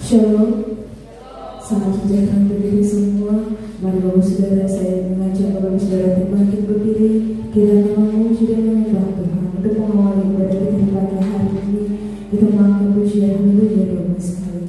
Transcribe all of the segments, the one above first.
Shalom, salam sejahtera untuk diri semua. Mari Bapak Saudara, saya mengajak Bapak Saudara bangkit berdiri. Kiranya memuji dan menyembah Tuhan untuk mengawali ibadah kita di pagi hari ini. Kita mengangkat pujian haleluya 12 kali.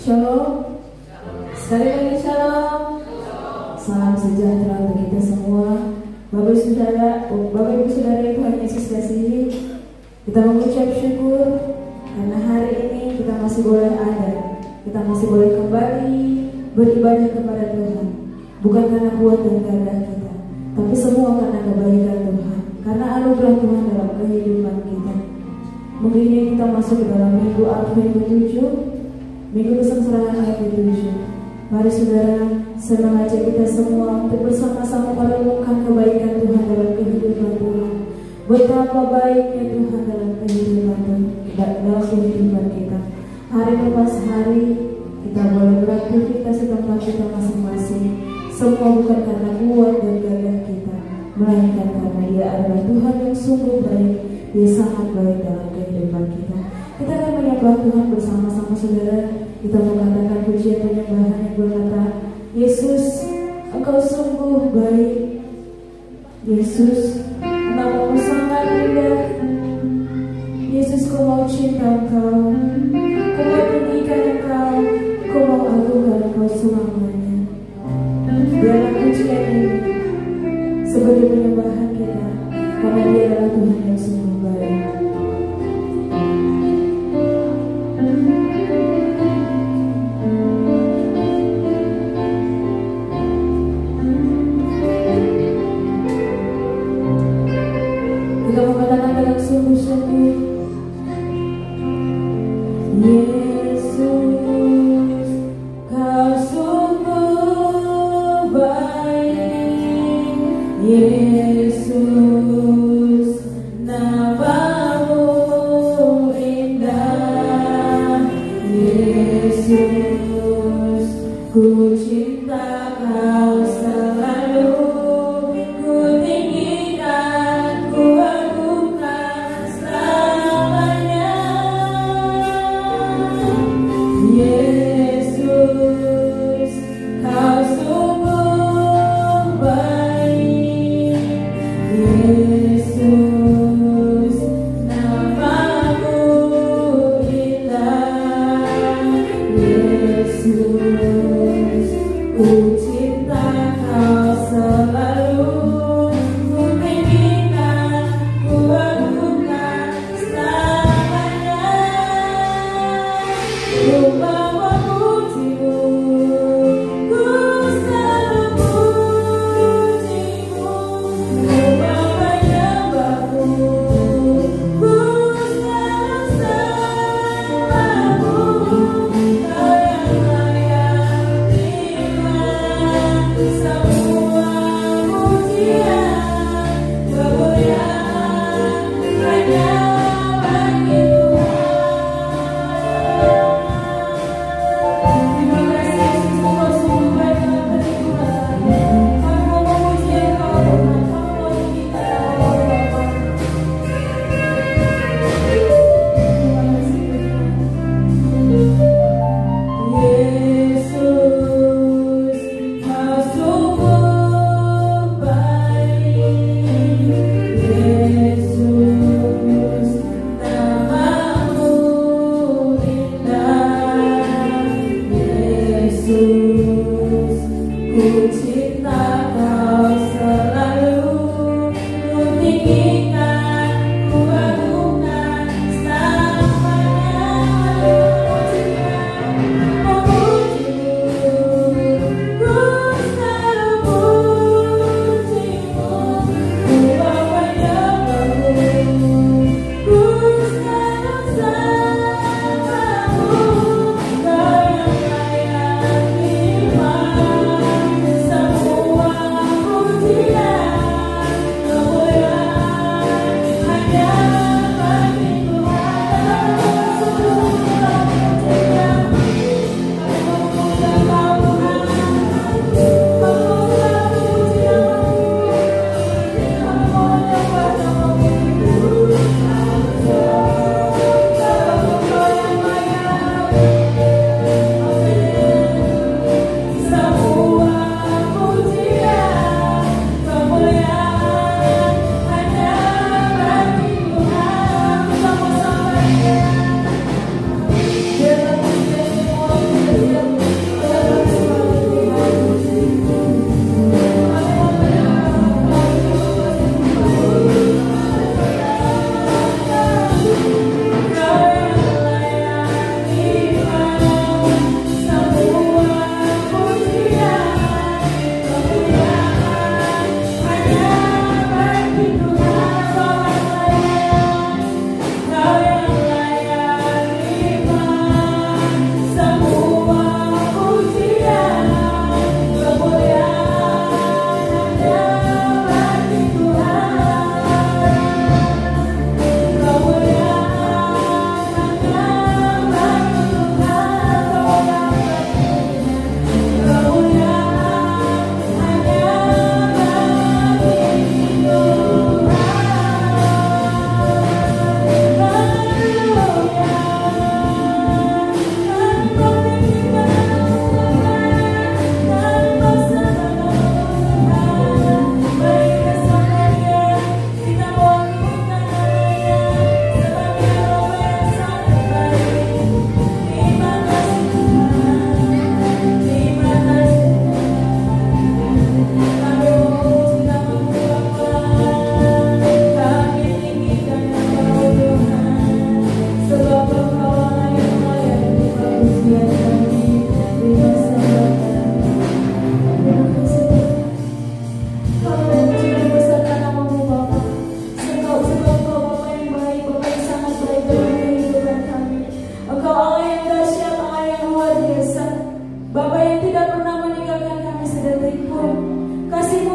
Shalom, sekali lagi shalom. Salam sejahtera untuk kita semua. Bapak Ibu Saudara yang Tuhan Yesus kasihi, kita mengucap syukur karena hari ini kita masih boleh ada, kita masih boleh kembali beribadah kepada Tuhan. Bukan karena kuat dan gagah kita, tapi semua karena kebaikan Tuhan, karena anugerah Tuhan dalam kehidupan kita. Mungkin ini kita masuk ke dalam minggu Alfa yang ke-7, minggu kesengsaraan ayat ke-7. Mari saudara, saya mengajak kita semua untuk bersama-sama merenungkan kebaikan Tuhan dalam kehidupan Tuhan. Betapa baiknya Tuhan dalam kehidupan kita. Hari lepas hari kita boleh beraktivitas di tempat kita masing-masing. Semua bukan karena kuat dan gagah kita, melainkan karena Dia adalah Tuhan yang sungguh baik. Dia sangat baik dalam kehidupan kita. Kita akan menyembah Tuhan bersama-sama saudara. Kita mengatakan pujian penyembahan yang berkata, Yesus, Engkau sungguh baik. Yesus, namamu sangat indah. Yesus, ku mau cinta Engkau, ku mau tinggikan Engkau, ku mau agungkan Engkau selamanya. kita, karena Dia adalah Tuhan yang sungguh baik. Kita mengatakan dengan sungguh-sungguh, Yesus, Kau sungguh baik. Yesus, namamu indah. Yesus, ku cinta Kau selalu. Ku tinggikan, ku agungkan selamanya. Yesus, Kau sungguh baik. Yesus, namamu indah. Yesus, ku cinta Kau selalu. Ku tinggikan, ku agungkan selamanya. Ku bawa pujimu, ku selalu pujimu. Ku bawa nyembahmu, ku selalu sembahmu. Kau yang layak terima semua pujian. Kemuliaan hanya bagi Tuhan. Terima kasih Yesus, Engkau sungguh baik dalam kehidupan kami. Kami mau memuji Engkau Tuhan, kami mau tinggikan Engkau Bapa. Terima kasih Tuhan. Yesus, Kau sungguh baik. Yesus, namamu indah. Yesus, ku cinta Kau selalu. Ku tinggikan, ku agungkan selamanya. Memujimu, ku selalu pujimu. Ku bawa nyembahmu, ku selalu sembahmu. Kau yang layak terima semua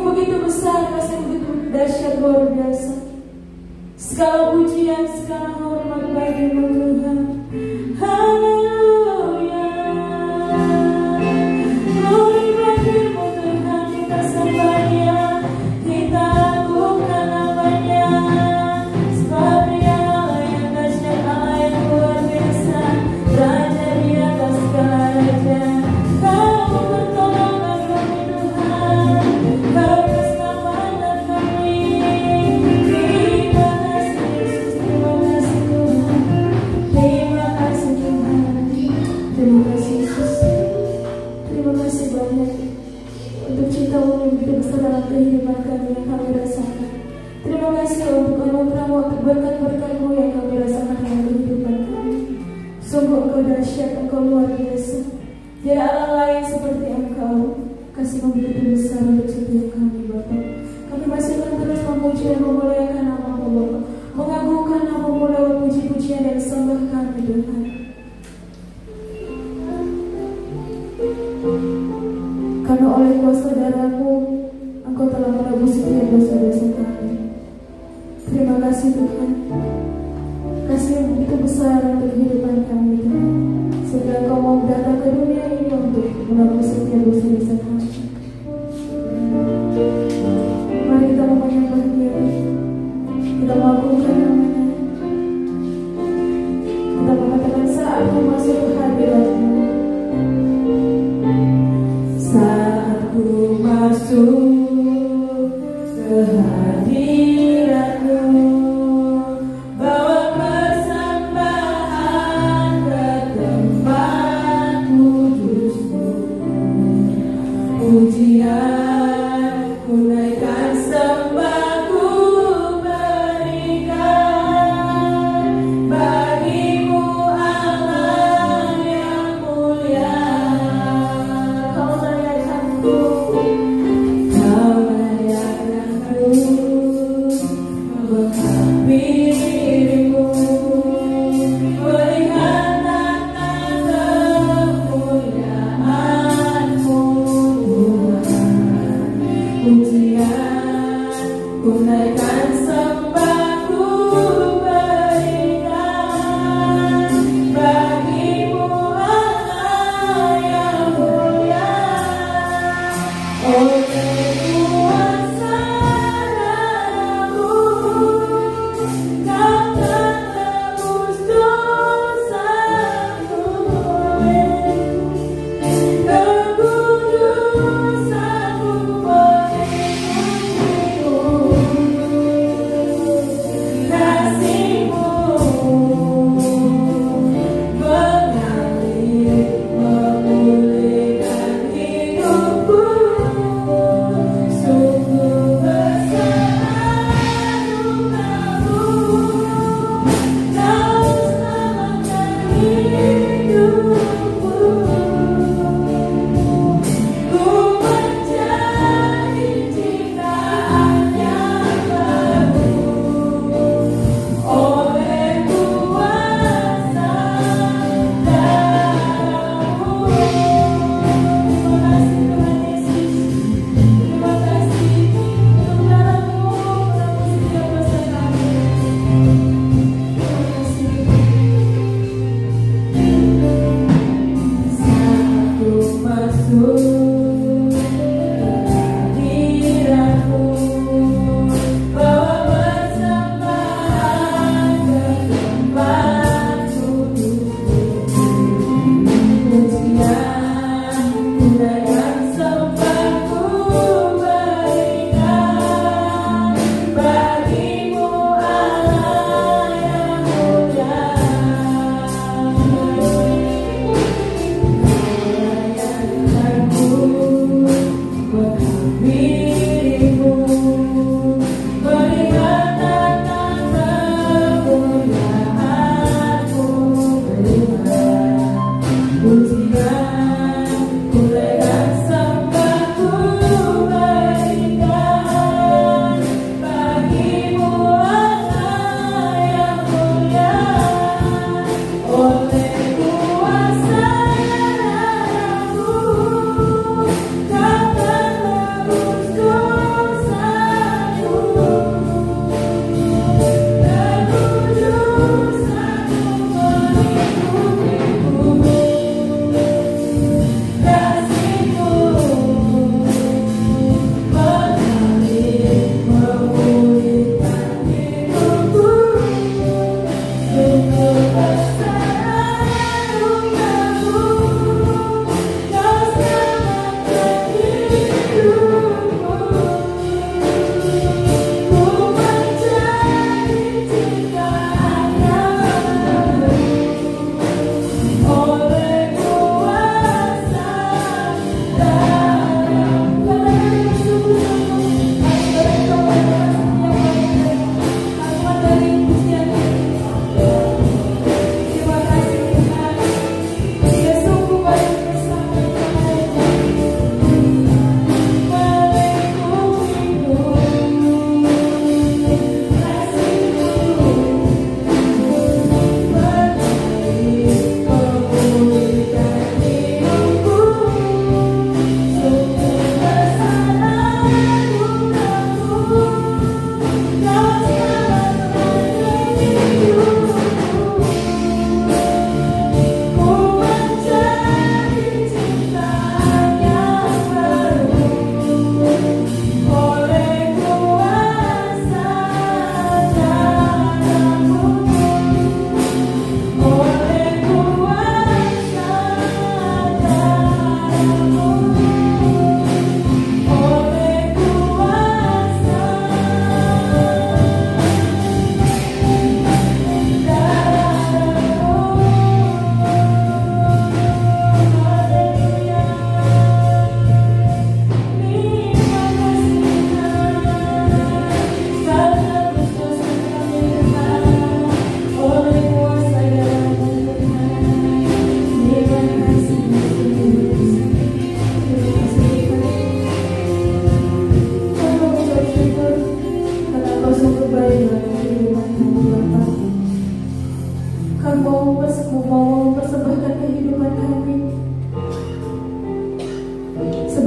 begitu besar, kasih begitu dahsyat luar biasa. Segala pujian, segala hormat bagi-Mu Tuhan. Haleluya. Glory bagi-Mu Tuhan, kita sembah Dia, kita agungkan nama-Nya. Sebab Dia Allah yang dahsyat, Allah yang luar biasa, Raja di atas segala raja. Kau pertolongan kami Tuhan, Kau keselamatan kami. Terima kasih Yesus, terima kasih Tuhan, terima kasih Tuhan, terima kasih Yesus, terima kasih banyak untuk cinta-Mu yang begitu besar dalam kehidupan kami yang kami rasakan. Terima kasih untuk anugerah-Mu, untuk berkat-berkat-Mu yang kami rasakan dalam kehidupan kami. Sungguh Engkau dahsyat, Engkau luar biasa. Tiada Allah lain seperti Engkau. Kasih-Mu begitu besar untuk setiap kami Bapa. Kami masih akan terus memuji dan memuliakan nama-Mu Bapa, mengagungkan nama-Mu lewat puji-pujian dan sembah kami Tuhan. Karena oleh kuasa darah-Mu Engkau telah menebus setiap dosa-dosa kami. Terima kasih Tuhan. Kasih yang begitu besar untuk kehidupan kami Tuhan, sehingga Engkau mau datang ke dunia ini untuk menebus setiap dosa-dosa kami. Mari kita menyembah Dia, kita mengagungkan nama-Nya, kita mengatakan saat Ku masuk ke hadirat-Mu, saat Ku masuk ke hadirat-Mu, bawa persembahan ke tempat kudus-Mu. Pujian ku naikkan, sembah ku berikan bagi-Mu Allah yang mulia. Kau layakkan-Ku, Kau layakkan-Ku menghampiri diri-Mu, melihat tata kemuliaan-Mu Tuhan. Pujian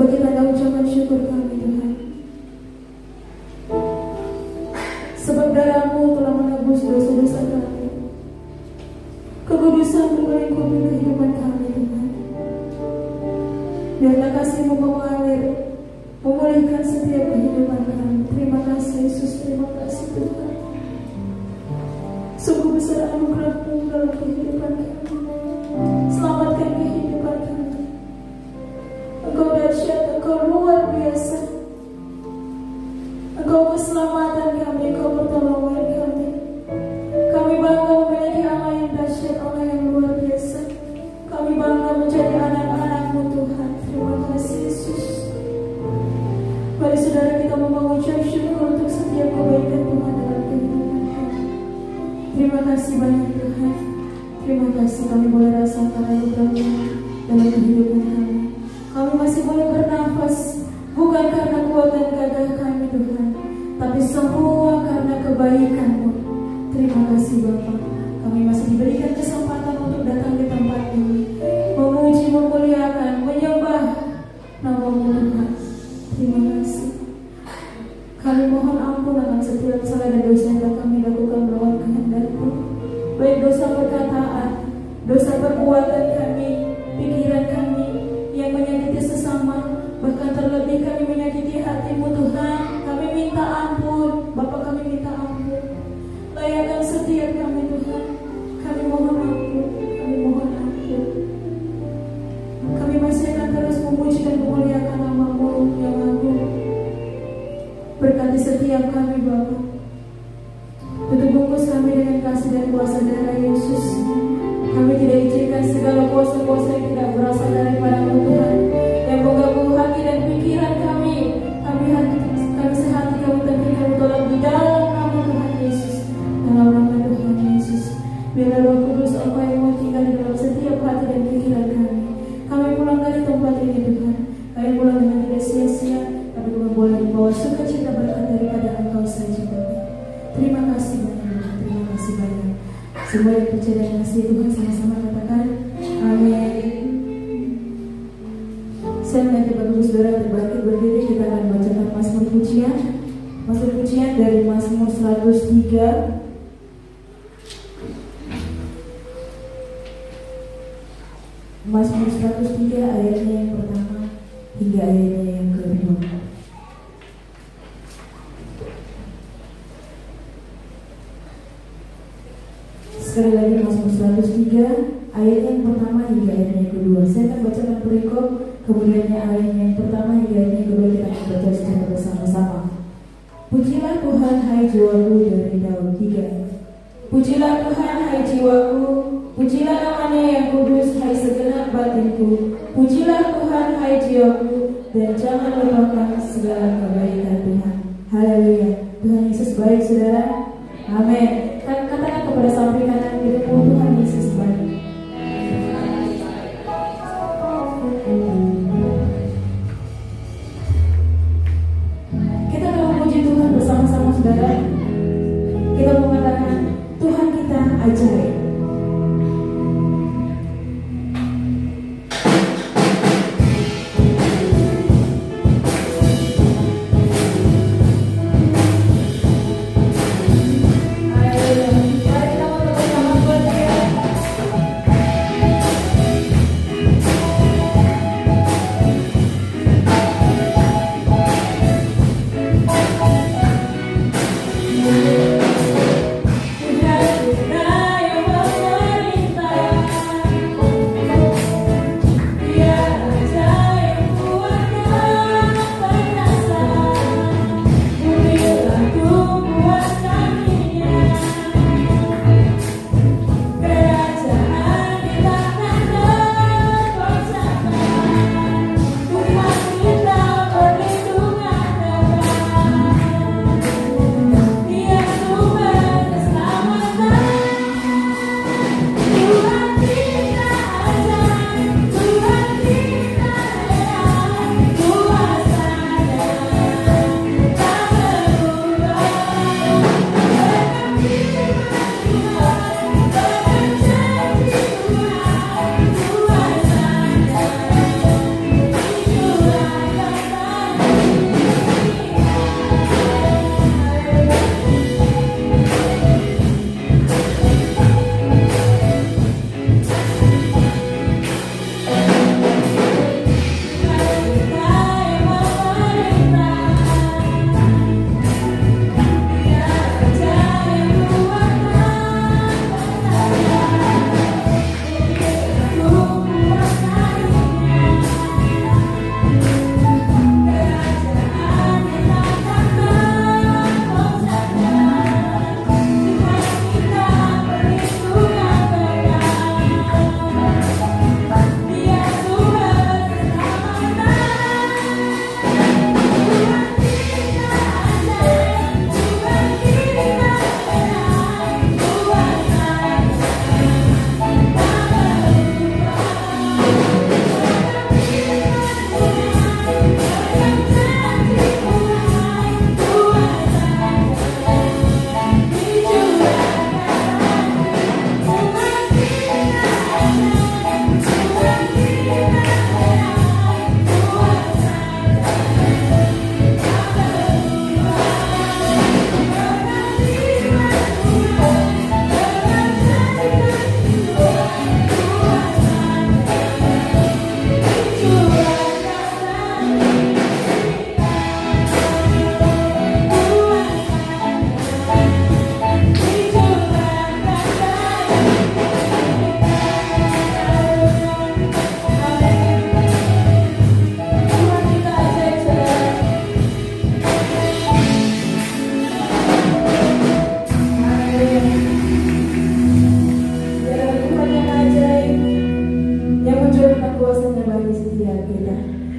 sebagai tanda ucapan syukur kami Tuhan. Sebab darah-Mu telah menebus dosa-dosa kami. Kekudusan-Mu melingkupi kehidupan kami Tuhan. Biarlah kasih-Mu mengalir, memulihkan setiap kehidupan kami. Terima kasih Yesus, terima kasih Tuhan. Sungguh besar anugerah-Mu dalam kehidupan kami. Selamatkan kehidupan kami. Engkau dahsyat, Engkau luar biasa. Engkau keselamatan kami, Engkau pertolongan kami. Kami bangga memiliki Allah yang dahsyat, Allah yang luar biasa. Kami bangga menjadi anak-anak-Mu Tuhan. Terima kasih Yesus. Mari saudara kita mengucap syukur untuk setiap kebaikan Tuhan dalam kehidupan kami. Terima kasih banyak Tuhan. Terima kasih kami boleh rasakan anugerah-Mu dalam kehidupan kami. Kami masih boleh bernafas, bukan karena kuat dan gagah kami Tuhan, tapi semua karena kebaikan-Mu. Terima kasih Bapa. Kami masih diberikan kesempatan untuk datang di tempat ini, memuji, memuliakan, menyembah nama-Mu Tuhan. Terima kasih. Kami mohon ampun akan setiap salah dan dosa yang telah kami lakukan melawan kehendak-Mu, baik dosa perkataan, dosa perbuatan kami, pikiran kami yang menyakiti sesama, bahkan terlebih kami menyakiti hati-Mu Tuhan. Kami minta ampun, Bapa, kami minta ampun. Layakkan setiap kami Tuhan. Kami mohon ampun, kami mohon ampun. Kami masih akan terus memuji dan memuliakan nama-Mu yang agung. Berkati setiap kami Bapa. Tutup bungkus kami dengan kasih dan kuasa darah Yesus. Kami tidak izinkan segala kuasa-kuasa yang tidak berasal daripada-Mu Tuhan, yang mengganggu hati dan pikiran kami. Kami sehati kami tapi kami tolak di dalam nama Tuhan Yesus. Dalam nama Tuhan Yesus, biarlah Roh Kudus Engkau yang mau tinggal di dalam setiap hati dan pikiran kami. Kami pulang dari tempat ini Tuhan. Kami pulang dengan tidak sia-sia, tapi kami boleh membawa sukacita berkat daripada Engkau saja Bapa. Terima kasih banyak, terima kasih banyak. Semua yang percaya dan kasih Tuhan sama-sama katakan amin. Saya mengajak Bapak Ibu Saudara terbangkit berdiri. Kita akan bacakan Mazmur pujian. Mazmur pujian dari Mazmur 103. Mazmur 103 ayatnya yang pertama hingga ayatnya yang kedua. Sekali lagi Mazmur 103 ayat yang pertama hingga ayat yang kedua. Saya akan bacakan perikop, kemudiannya ayat yang pertama hingga ayat yang kedua kita akan baca secara bersama-sama. Pujilah Tuhan hai jiwaku dari Daud 3. Pujilah Tuhan hai jiwaku, pujilah namanya yang kudus hai segenap batinku. Pujilah Tuhan hai jiwaku, dan jangan lupakan segala kebaikan Tuhan. Haleluya. Tuhan Yesus baik saudara. Amin. Katakan kepada samping kanan kita, Tuhan Yesus baik. Kita mau memuji Tuhan bersama-sama saudara. Kita mau mengatakan Tuhan kita ajaib. Mari kita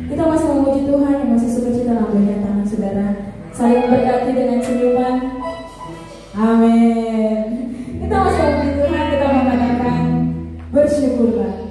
Kita masih memuji Tuhan yang masih sukacita lambaikan tangan saudara. Saling berkati dengan senyuman. Amin. Kita masih memuji Tuhan, kita mengatakan bersyukurlah.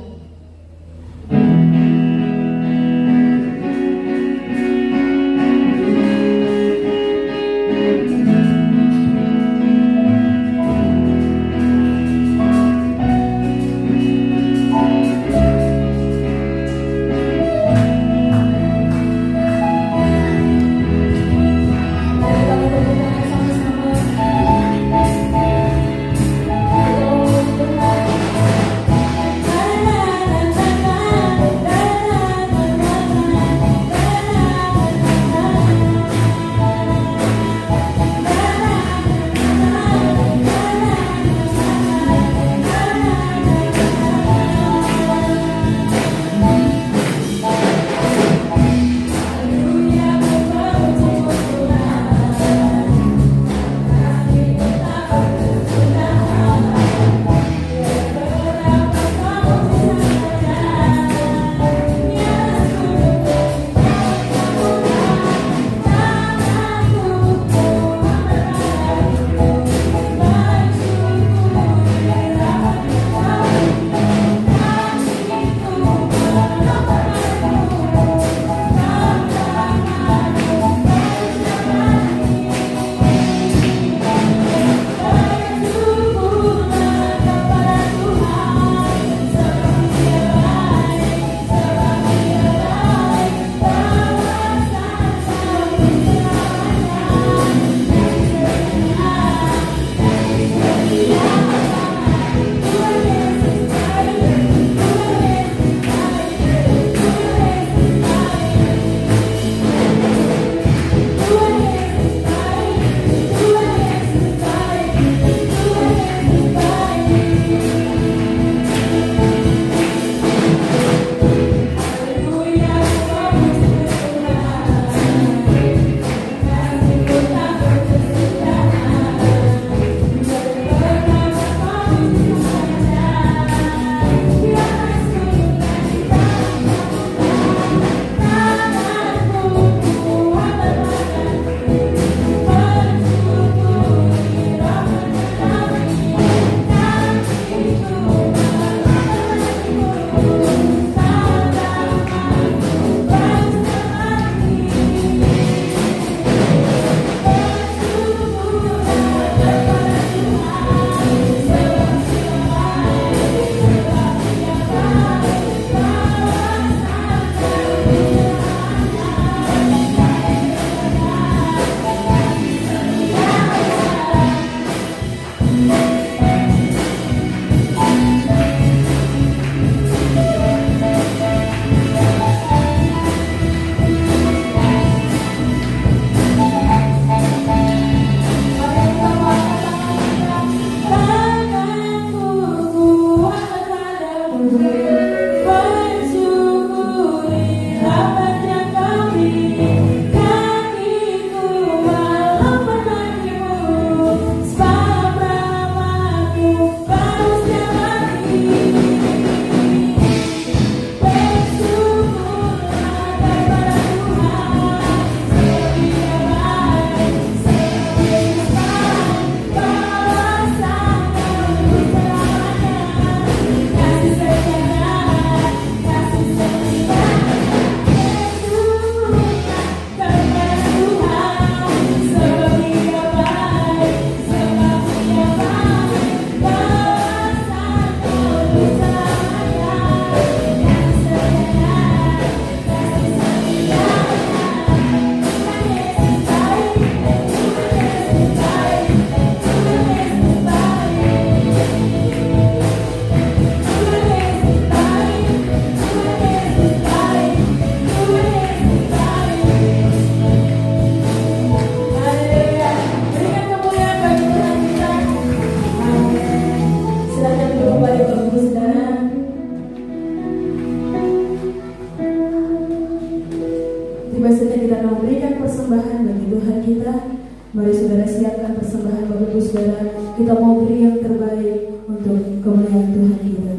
Mari saudara siapkan persembahan Bapak Ibu Saudara. Kita mau beri yang terbaik untuk kemuliaan Tuhan kita.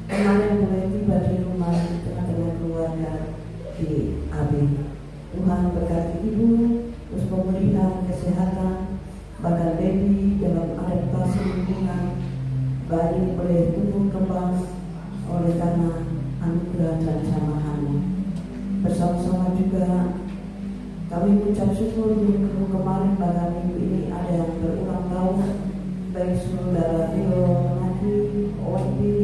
Kemarin mulai tiba di rumah di tengah-tengah keluarga di AB. Tuhan berkati ibu, terus pemulihan kesehatan, bahkan baby dalam adaptasi lingkungan, bayi boleh tumbuh kembang oleh karena anugerah dan jamahan-Mu. Bersama-sama juga kami mengucap syukur minggu kemarin pada minggu ini ada yang berulang tahun, baik saudara Rio, Nadi, Owi,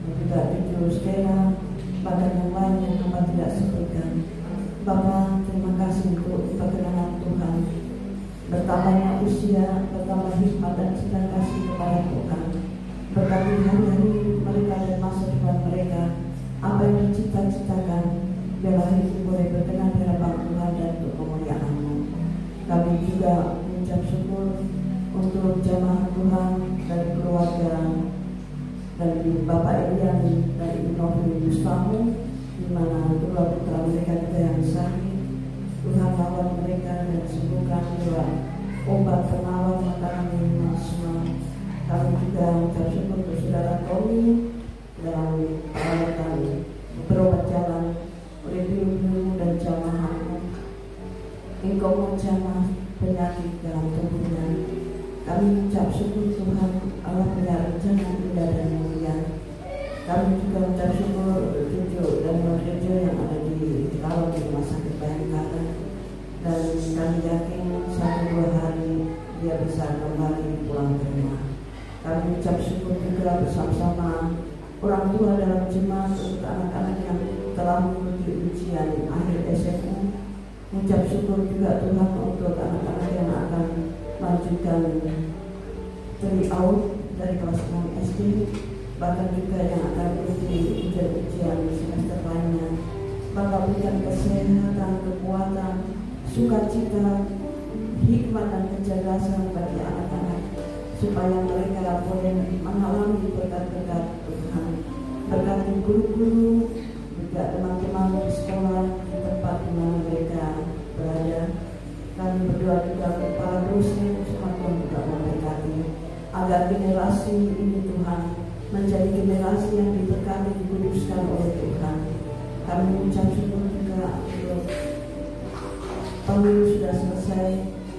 dan juga Cucu Stella, bahkan yang lain yang hamba tidak sebutkan. Bapak, terima kasih untuk perkenanan Tuhan. Bertambahnya usia, bertambah hikmat dan cinta kasih kepada Tuhan. Berkati hari-hari mereka dan masa depan mereka, apa yang dicita-citakan, biarlah itu boleh berkenan di hadapan Tuhan dan untuk kemuliaan-Mu. Kami juga mengucap syukur untuk jamaah Tuhan dari keluarga dari Bapak Elian dan Ibu Novi Gustamu, di mana kedua putra mereka juga yang sakit. Tuhan lawan mereka dan sembuhkan juga obat penawar makanan minuman semua. Kami juga mengucap syukur untuk saudara Tommy dalam perawatan berobat jalan oleh biru-biru dan jamaah-Mu. Engkau menjamah penyakit dalam tubuhnya. Kami mengucap syukur Tuhan Allah punya rencana indah dan mulia. Kami juga mengucap syukur Cucu dan Cucu yang ada di rawat di rumah sakit Bayangkara, dan kami yakin 1-2 hari dia bisa kembali pulang ke rumah. Kami mengucap syukur juga bersama-sama orang tua dalam jemaat untuk anak-anak yang telah mengikuti ujian akhir SMU. Mengucap syukur juga Tuhan untuk anak-anak yang akan melanjutkan tryout dari kelas 6 SD, bahkan juga yang akan mengikuti ujian-ujian semester lainnya. Bapa, berikan kesehatan, kekuatan, sukacita, hikmat dan kecerdasan bagi anak-anak, supaya mereka boleh mengalami berkat-berkat Tuhan. Berkati guru-guru, juga teman-teman di sekolah, di tempat di mana mereka berada. Kami berdoa juga untuk para dosen, semua Tuhan juga memberkati, agar generasi ini Tuhan menjadi generasi yang diberkati, dikuduskan oleh Tuhan. Kami mengucap syukur juga untuk pemilu sudah selesai.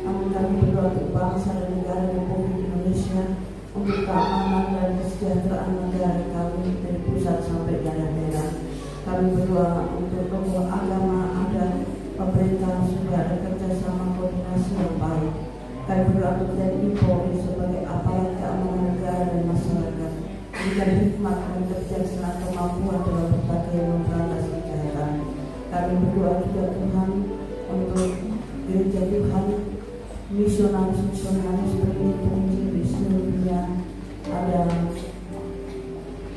Namun kami berdoa untuk bangsa dan negara Republik Indonesia, untuk keamanan dan kesejahteraan negara kami dari pusat sampai daerah-daerah. Kami berdoa untuk tokoh agama, adat, pemerintah supaya ada kerjasama koordinasi yang baik. Kami berdoa untuk TNI Polri sebagai aparat keamanan negara dan masyarakat, berikan hikmat dan kebijaksanaan kemampuan dalam berbagai memberantas kejahatan. Kami berdoa juga Tuhan untuk gereja Tuhan, misionaris penginjil di seluruh dunia. Ada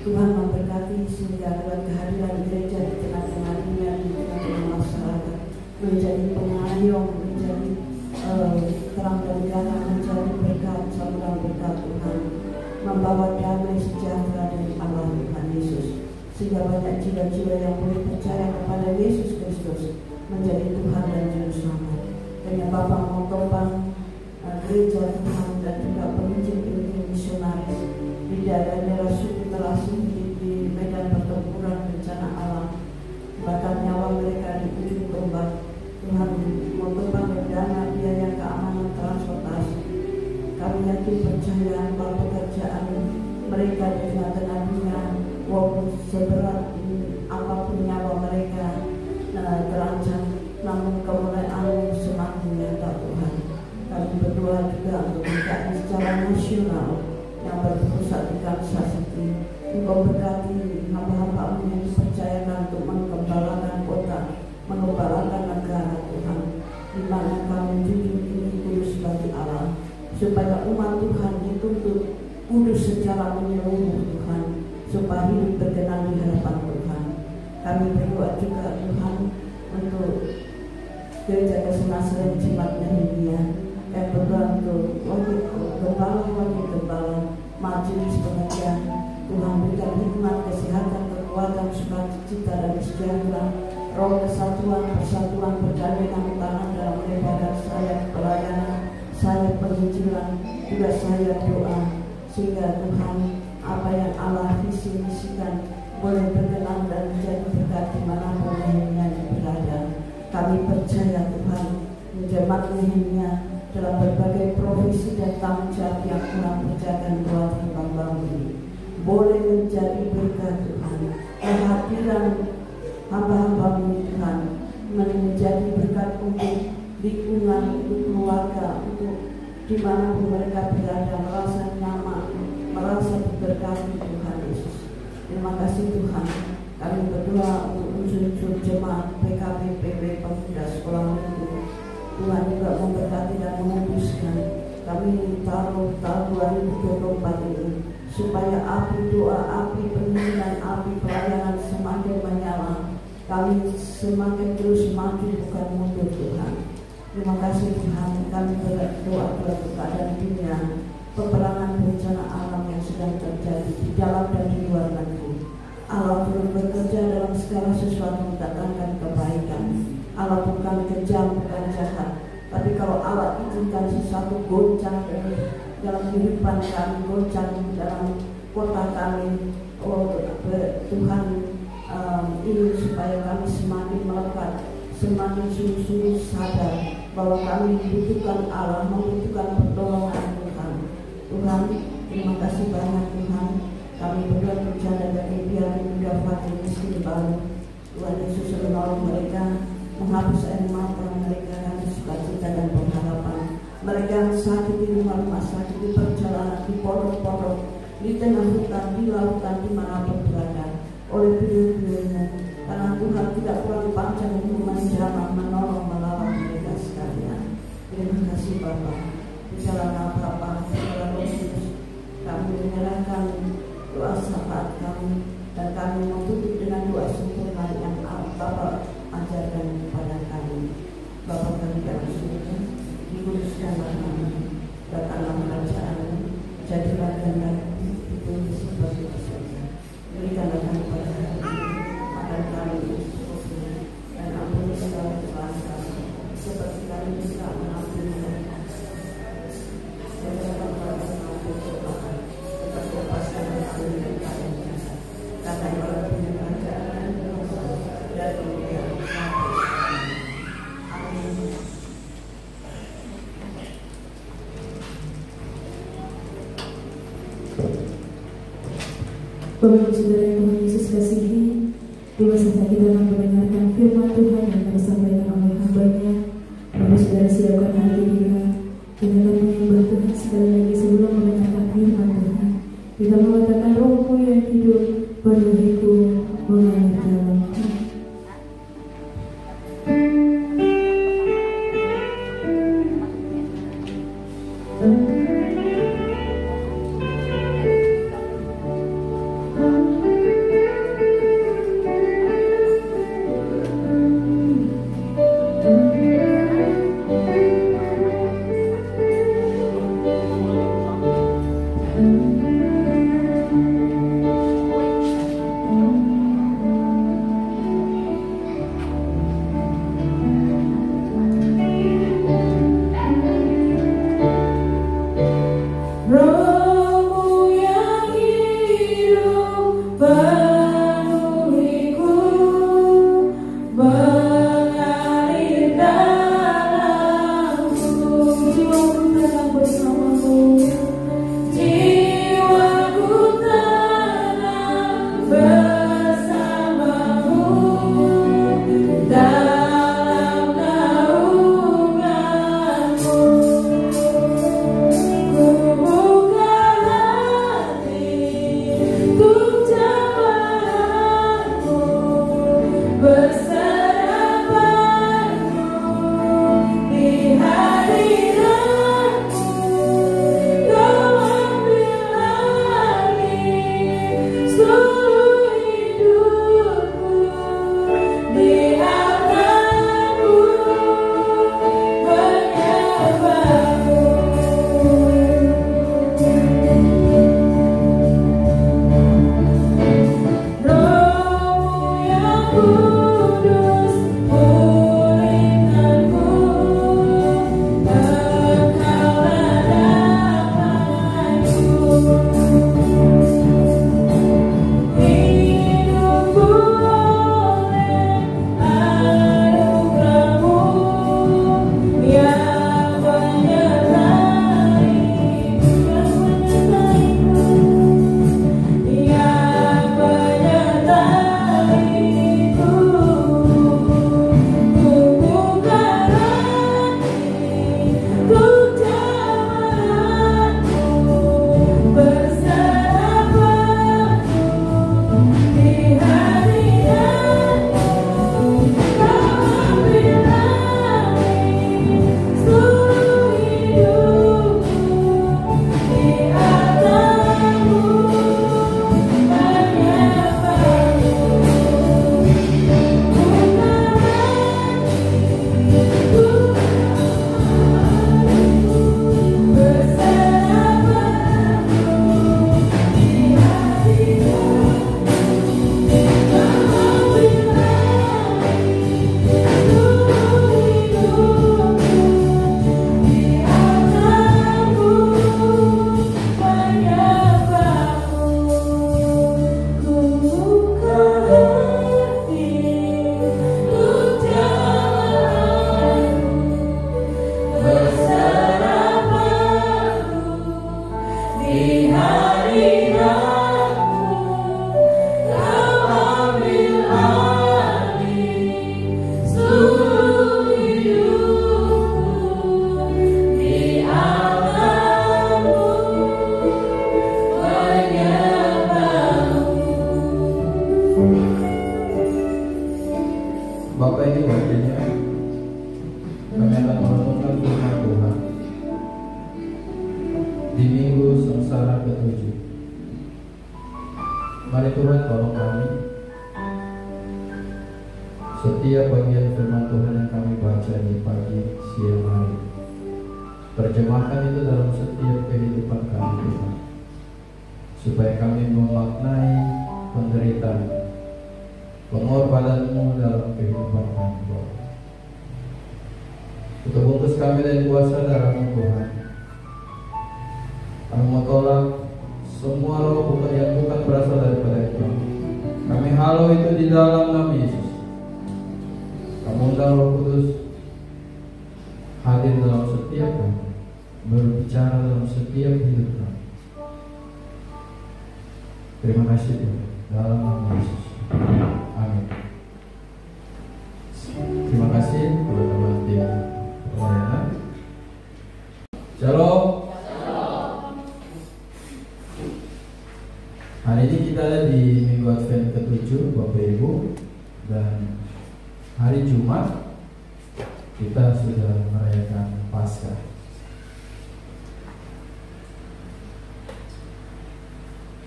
Tuhan memberkati sehingga lewat kehadiran gereja di tengah-tengah dunia, di tengah-tengah masyarakat, menjadi pengayom, menjadi terang negara, menjadi berkat, saluran berkat Tuhan, membawa damai sejahtera dari Allah Tuhan Yesus, sehingga banyak jiwa-jiwa yang boleh percaya kepada Yesus Kristus menjadi Tuhan dan Juru Selamat. Dengan Bapa mengutopang gereja Tuhan dan juga penginjil-penginjil misionaris di daerah-daerah suku terasing di medan pertempuran bencana alam, bahkan nyawa mereka di ujung tombak. Tuhan mengutopang dana biaya keamanan transportasi. Kami yakin percaya bahwa pekerjaan mereka di tengah-tengah dunia, walaupun seberat apapun nyawa mereka terancam, namun kemuliaan semakin nyata Tuhan. Kami berdoa juga untuk DKI secara nasional yang berpusat di Kansas City. Engkau berkati hamba-hamba-Mu yang dipercayakan untuk menggembalakan kota, menggembalakan negara Tuhan, di mana kami jujur ini kudus bagi Allah, supaya umat Tuhan dituntut kudus secara menyeluruh Tuhan, supaya hidup berkenan di hadapan Tuhan. Kami berdoa juga Tuhan untuk gereja Kesenaseran Jimat Nehemia, yang berdoa untuk gembala, majelis pengajian. Tuhan berikan hikmat, kesehatan, kekuatan, sukacita dan sejahtera, roh kesatuan, persatuan, perdagangan tangan dalam ibadah sayap pelayanan, sayap penginjilan, juga sayap doa, sehingga Tuhan apa yang Allah visi-misikan boleh berkenan dan menjadi berkat dimanapun Nehemia berada. Kami percaya Tuhan, menjembat Nehemia dalam berbagai profesi dan tanggung jawab yang Tuhan kerjakan buat hamba-Mu ini boleh menjadi berkat Tuhan. Kehadiran hamba-Hamba-Mu Tuhan menjadi berkat untuk lingkungan, untuk keluarga, untuk dimanapun mereka berada, merasa nyaman, merasa diberkati Tuhan Yesus. Terima kasih Tuhan. Kami berdoa untuk unsur-unsur jemaat PKB PB Pemuda Sekolah Minggu. Tuhan juga memberkati dan menguduskan. Kami taruh tahun 2024 ini supaya api doa, api penginjilan, api pelayanan semakin menyala. Kami semakin terus maju bukan mundur Tuhan. Terima kasih Tuhan. Kami berdoa buat keadaan dunia, peperangan bencana alam yang sedang terjadi di dalam dan di luar negeri. Allah turut bekerja dalam segala sesuatu mendatangkan kebaikan. Allah bukan kejam, bukan jahat. Tapi kalau Allah izinkan sesuatu goncang dalam kehidupan kami, goncang dalam kota kami, oh Tuhan, ini supaya kami semakin melekat, semakin sungguh-sungguh sadar bahwa kami membutuhkan Allah, membutuhkan pertolongan Tuhan. Tuhan, terima kasih banyak Tuhan. Kami berdoa berjalan dari biar muda fakir miskin baru. Tuhan Yesus menolong mereka, menghapus air mata mereka, kami sukacita dan pengharapan. Mereka yang sakit di rumah sakit, di perjalanan, di pondok-pondok, di tengah hutan, di lautan, dimanapun berada, oleh beliau-beliau-Mu, karena Tuhan tidak kurang panjang untuk menjamah, menolong, melalui mereka sekalian. Terima kasih Bapa. Di dalam apa-apa, di dalam Yesus, kami menyerahkan doa syafaat kami, dan kami menutup dengan doa sempurna yang Bapa ajarkan kepada kami. Bapa kami dalam surga, dikuduskanlah namamu, datanglah kerajaan-Mu, jadilah kehendak-Mu di bumi seperti di surga. Berikanlah kami pada hari ini makan kami yang secukupnya, dan ampuni segala kesalahan kami, seperti kami juga mengampuni mereka. Dan jangan kami mengampuni kesalahan, tetapi lepaskan kami dari yang jahat. Karena Engkau punya kerajaan dan kuasa dan kemuliaan sampai selamanya. Amin. Bapak Saudara yang Tuhan Yesus kasihi, tiba saatnya kita akan mendengarkan firman Tuhan yang akan disampaikan oleh hamba-Nya. Bapak Saudara siapkan hati kita akan menyembah Tuhan sekali lagi sebelum mendengarkan firman Tuhan. Kita mengatakan Roh-Mu yang hidup, penuhiku mengalir dalamku. Bapak ini waktunya kami akan merenungkan firman Tuhan di minggu sengsara ke-7. Mari Tuhan tolong kami. Setiap bagian firman Tuhan yang kami baca di pagi, siang hari, terjemahkan itu dalam setiap kehidupan kami Tuhan, supaya kami memaknai penderitaan, pengorbanan-Mu dalam kehidupan kami Tuhan. Untuk bungkus kami dari kuasa darah-Mu Tuhan. Kami mau tolak semua roh yang bukan berasal daripada Tuhan. Kami halau itu di dalam nama Yesus. Kami undang Roh Kudus hadir dalam setiap kami, berbicara dalam setiap hidup kami. Terima kasih Tuhan, dalam nama Yesus. Amin. Terima kasih teman-teman tim pelayanan. Shalom. Hari ini kita ada di Minggu Advent ke-7 Bapak Ibu, dan hari Jumat kita sudah merayakan Paskah.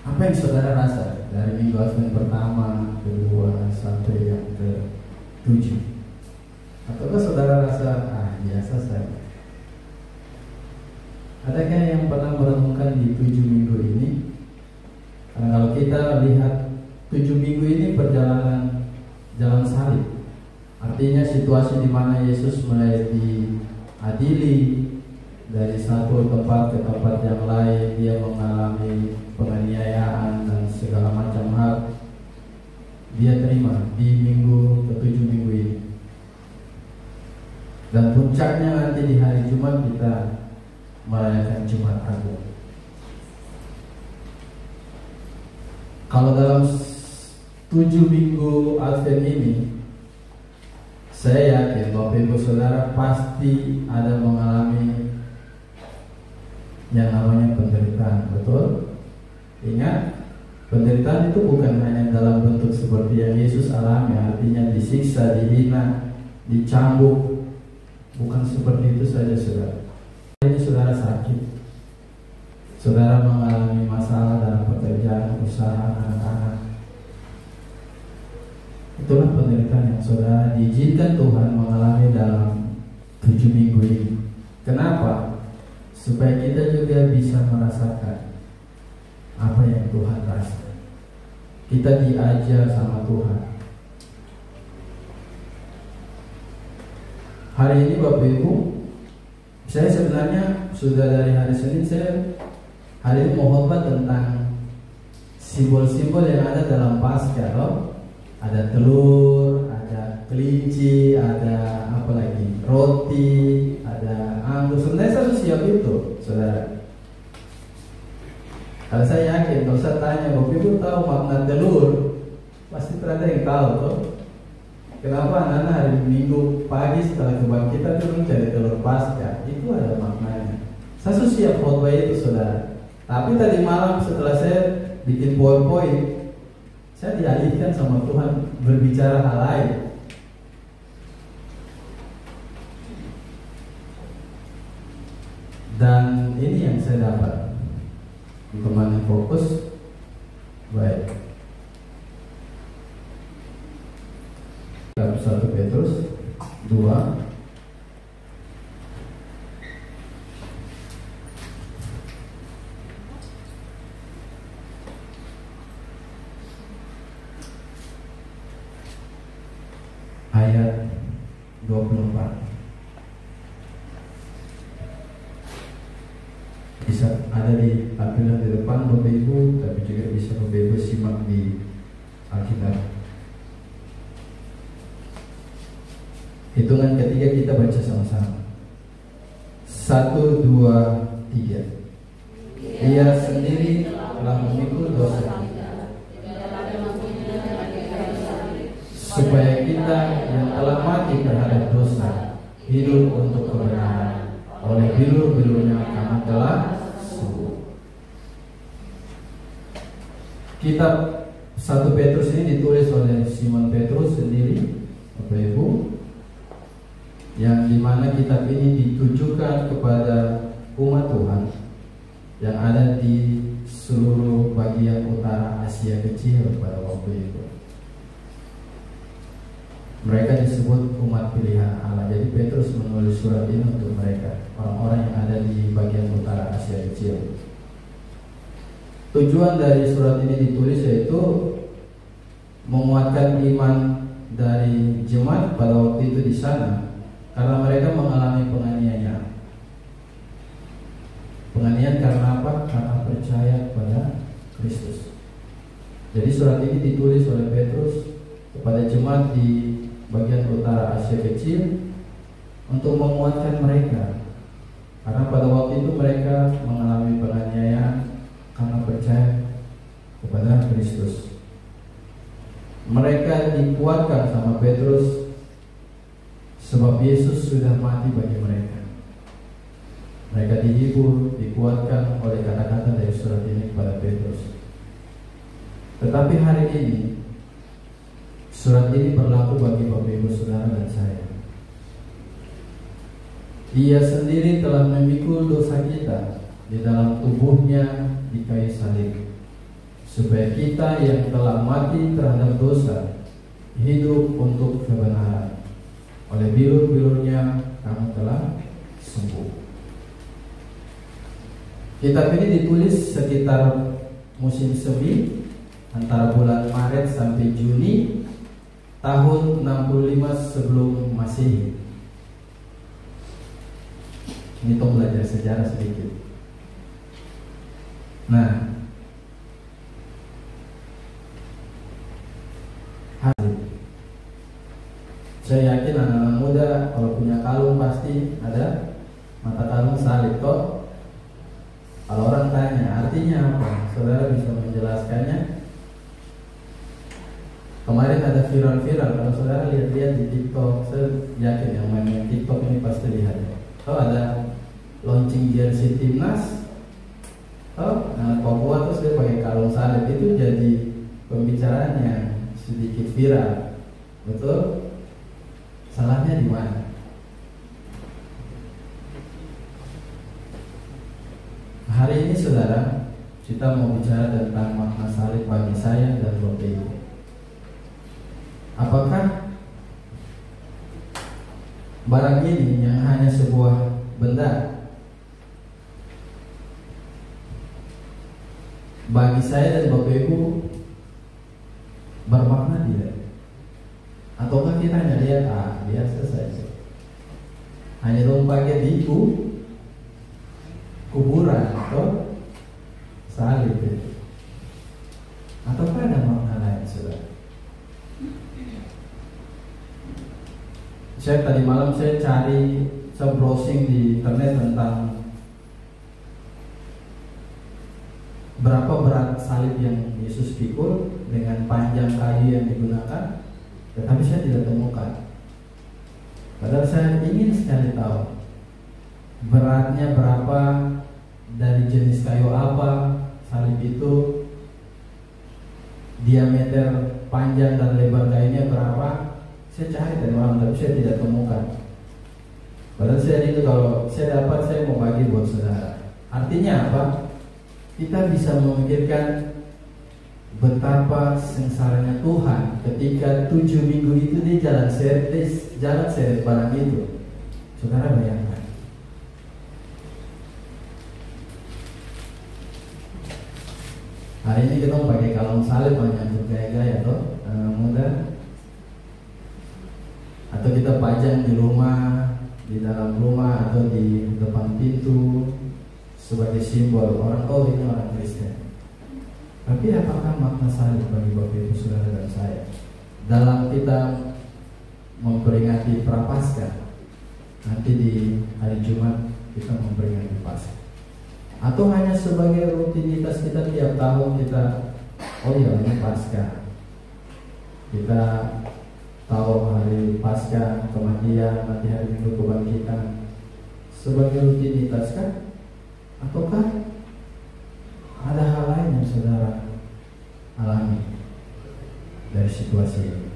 Apa yang saudara rasa dari Minggu Advent pertama, kedua, sampai yang ke-7? Ataukah saudara rasa, biasa saja? Adakah yang pernah merenungkan di 7 minggu ini? Karena kalau kita lihat 7 minggu ini perjalanan jalan salib, artinya situasi di mana Yesus mulai diadili dari satu tempat ke tempat yang lain, dia mengalami penganiayaan dan segala macam hal, dia terima di minggu ke-7 minggu ini. Dan puncaknya nanti di hari Jumat kita merayakan Jumat Agung. Kalau dalam 7 minggu Advent ini, saya yakin Bapak Ibu Saudara pasti ada mengalami yang namanya penderitaan, betul? Ingat, penderitaan itu bukan hanya dalam bentuk seperti yang Yesus alami, artinya disiksa, dihina, dicambuk. Bukan seperti itu saja saudara. Ini saudara sakit, saudara mengalami masalah dalam pekerjaan, usaha, anak-anak. Itulah penderitaan yang saudara diizinkan Tuhan mengalami dalam 7 minggu ini. Kenapa? Supaya kita juga bisa merasakan apa yang Tuhan rasa. Kita diajar sama Tuhan. Hari ini Bapak Ibu, saya sebenarnya sudah dari hari Senin, saya hari ini mau khotbah tentang simbol-simbol yang ada dalam Paskah, loh. Ada telur, ada kelinci, ada apa lagi, roti, ada anggur. Sebenarnya saya siap itu, saudara. Kalau saya yakin, kalau saya tanya, Bapak Ibu tahu makna telur, pasti ada yang tahu, tuh. Kenapa anak-anak hari Minggu pagi setelah kebangkitan itu mencari telur Paskah? Itu ada maknanya. Saya siap khotbah itu, saudara. Tapi tadi malam setelah saya bikin poin-poin, saya dialihkan sama Tuhan berbicara hal lain. Dan ini yang saya dapat. Kemana fokus? Baik. 1 Petrus 2 ayat 24. Bisa ada di tampilan di depan Bapak Ibu, tapi juga bisa Bapak Ibu simak di Alkitab. Hitungan ketiga kita baca sama-sama. 1, 2, 3. Ia sendiri telah memikul dosa kita, supaya kita yang telah mati terhadap dosa hidup untuk kebenaran. Oleh bilur-bilurnya kami telah sembuh. Kitab 1 Petrus ini ditulis oleh Simon Petrus sendiri, Bapak Ibu, yang dimana kitab ini ditujukan kepada umat Tuhan yang ada di seluruh bagian utara Asia Kecil pada waktu itu. Mereka disebut umat pilihan Allah. Jadi Petrus menulis surat ini untuk mereka, orang-orang yang ada di bagian utara Asia Kecil. Tujuan dari surat ini ditulis yaitu menguatkan iman dari jemaat pada waktu itu di sana, karena mereka mengalami penganiayaan. Penganiayaan karena apa? Karena percaya kepada Kristus. Jadi surat ini ditulis oleh Petrus kepada jemaat di bagian utara Asia Kecil untuk menguatkan mereka, karena pada waktu itu mereka mengalami penganiayaan karena percaya kepada Kristus. Mereka dikuatkan sama Petrus sebab Yesus sudah mati bagi mereka. Mereka dihibur, dikuatkan oleh kata-kata dari surat ini kepada Petrus. Tetapi hari ini surat ini berlaku bagi Bapak Ibu Saudara dan saya. Ia sendiri telah memikul dosa kita di dalam tubuhnya di kayu salib, supaya kita yang telah mati terhadap dosa hidup untuk kebenaran. Oleh bilur-bilurnya kamu telah sembuh. Kitab ini ditulis sekitar musim semi antara bulan Maret sampai Juni tahun 65 sebelum Masehi. Ini tolong belajar sejarah sedikit. Nah, saya yakin anak-anak muda kalau punya kalung pasti ada mata kalung salib toh. Kalau orang tanya artinya apa, saudara bisa menjelaskannya. Kemarin ada viral-viral, kalau saudara lihat-lihat di TikTok, saya yakin yang main TikTok ini pasti lihat. Kalau ada launching jersey timnas, anak Papua terus dia pakai kalung salib, itu jadi pembicaraan yang sedikit viral, betul? Salahnya di mana? Hari ini saudara, kita mau bicara tentang makna salib bagi saya dan Bapak Ibu. Apakah barang ini yang hanya sebuah benda bagi saya dan Bapak Ibu bermakna tidak? Ataukah kita hanya lihat biasa saja, hanya dong pakai di kuburan atau salib itu? Ataukah ada makna lain, saudara? Saya tadi malam saya browsing di internet tentang berapa berat salib yang Yesus pikul dengan panjang kayu yang digunakan, tetapi saya tidak temukan. Padahal saya ingin sekali tahu beratnya berapa, dari jenis kayu apa salib itu, diameter panjang dan lebar kayunya berapa. Saya cari dari malam tapi saya tidak temukan. Padahal saya itu kalau saya dapat saya mau bagi buat saudara. Artinya apa? Kita bisa memikirkan betapa sengsaranya Tuhan ketika 7 minggu itu dia jalan seret barang itu. Saudara bayangkan. Hari ini kita pakai kalung salib hanya untuk gaya-gaya toh, muda. Atau kita pajang di rumah, di dalam rumah atau di depan pintu sebagai simbol orang, oh ini orang Kristen. Tapi apakah makna salib bagi Bapak Ibu Saudara dan saya dalam kita memperingati Prapaskah? Nanti di hari Jumat kita memperingati Paskah. Atau hanya sebagai rutinitas kita tiap tahun kita, oh ya ini Paskah, kita tahu hari Paskah, kematian, nanti hari Minggu kebangkitan, sebagai rutinitas kan? Ataukah ada hal lain yang saudara alami dari situasi ini.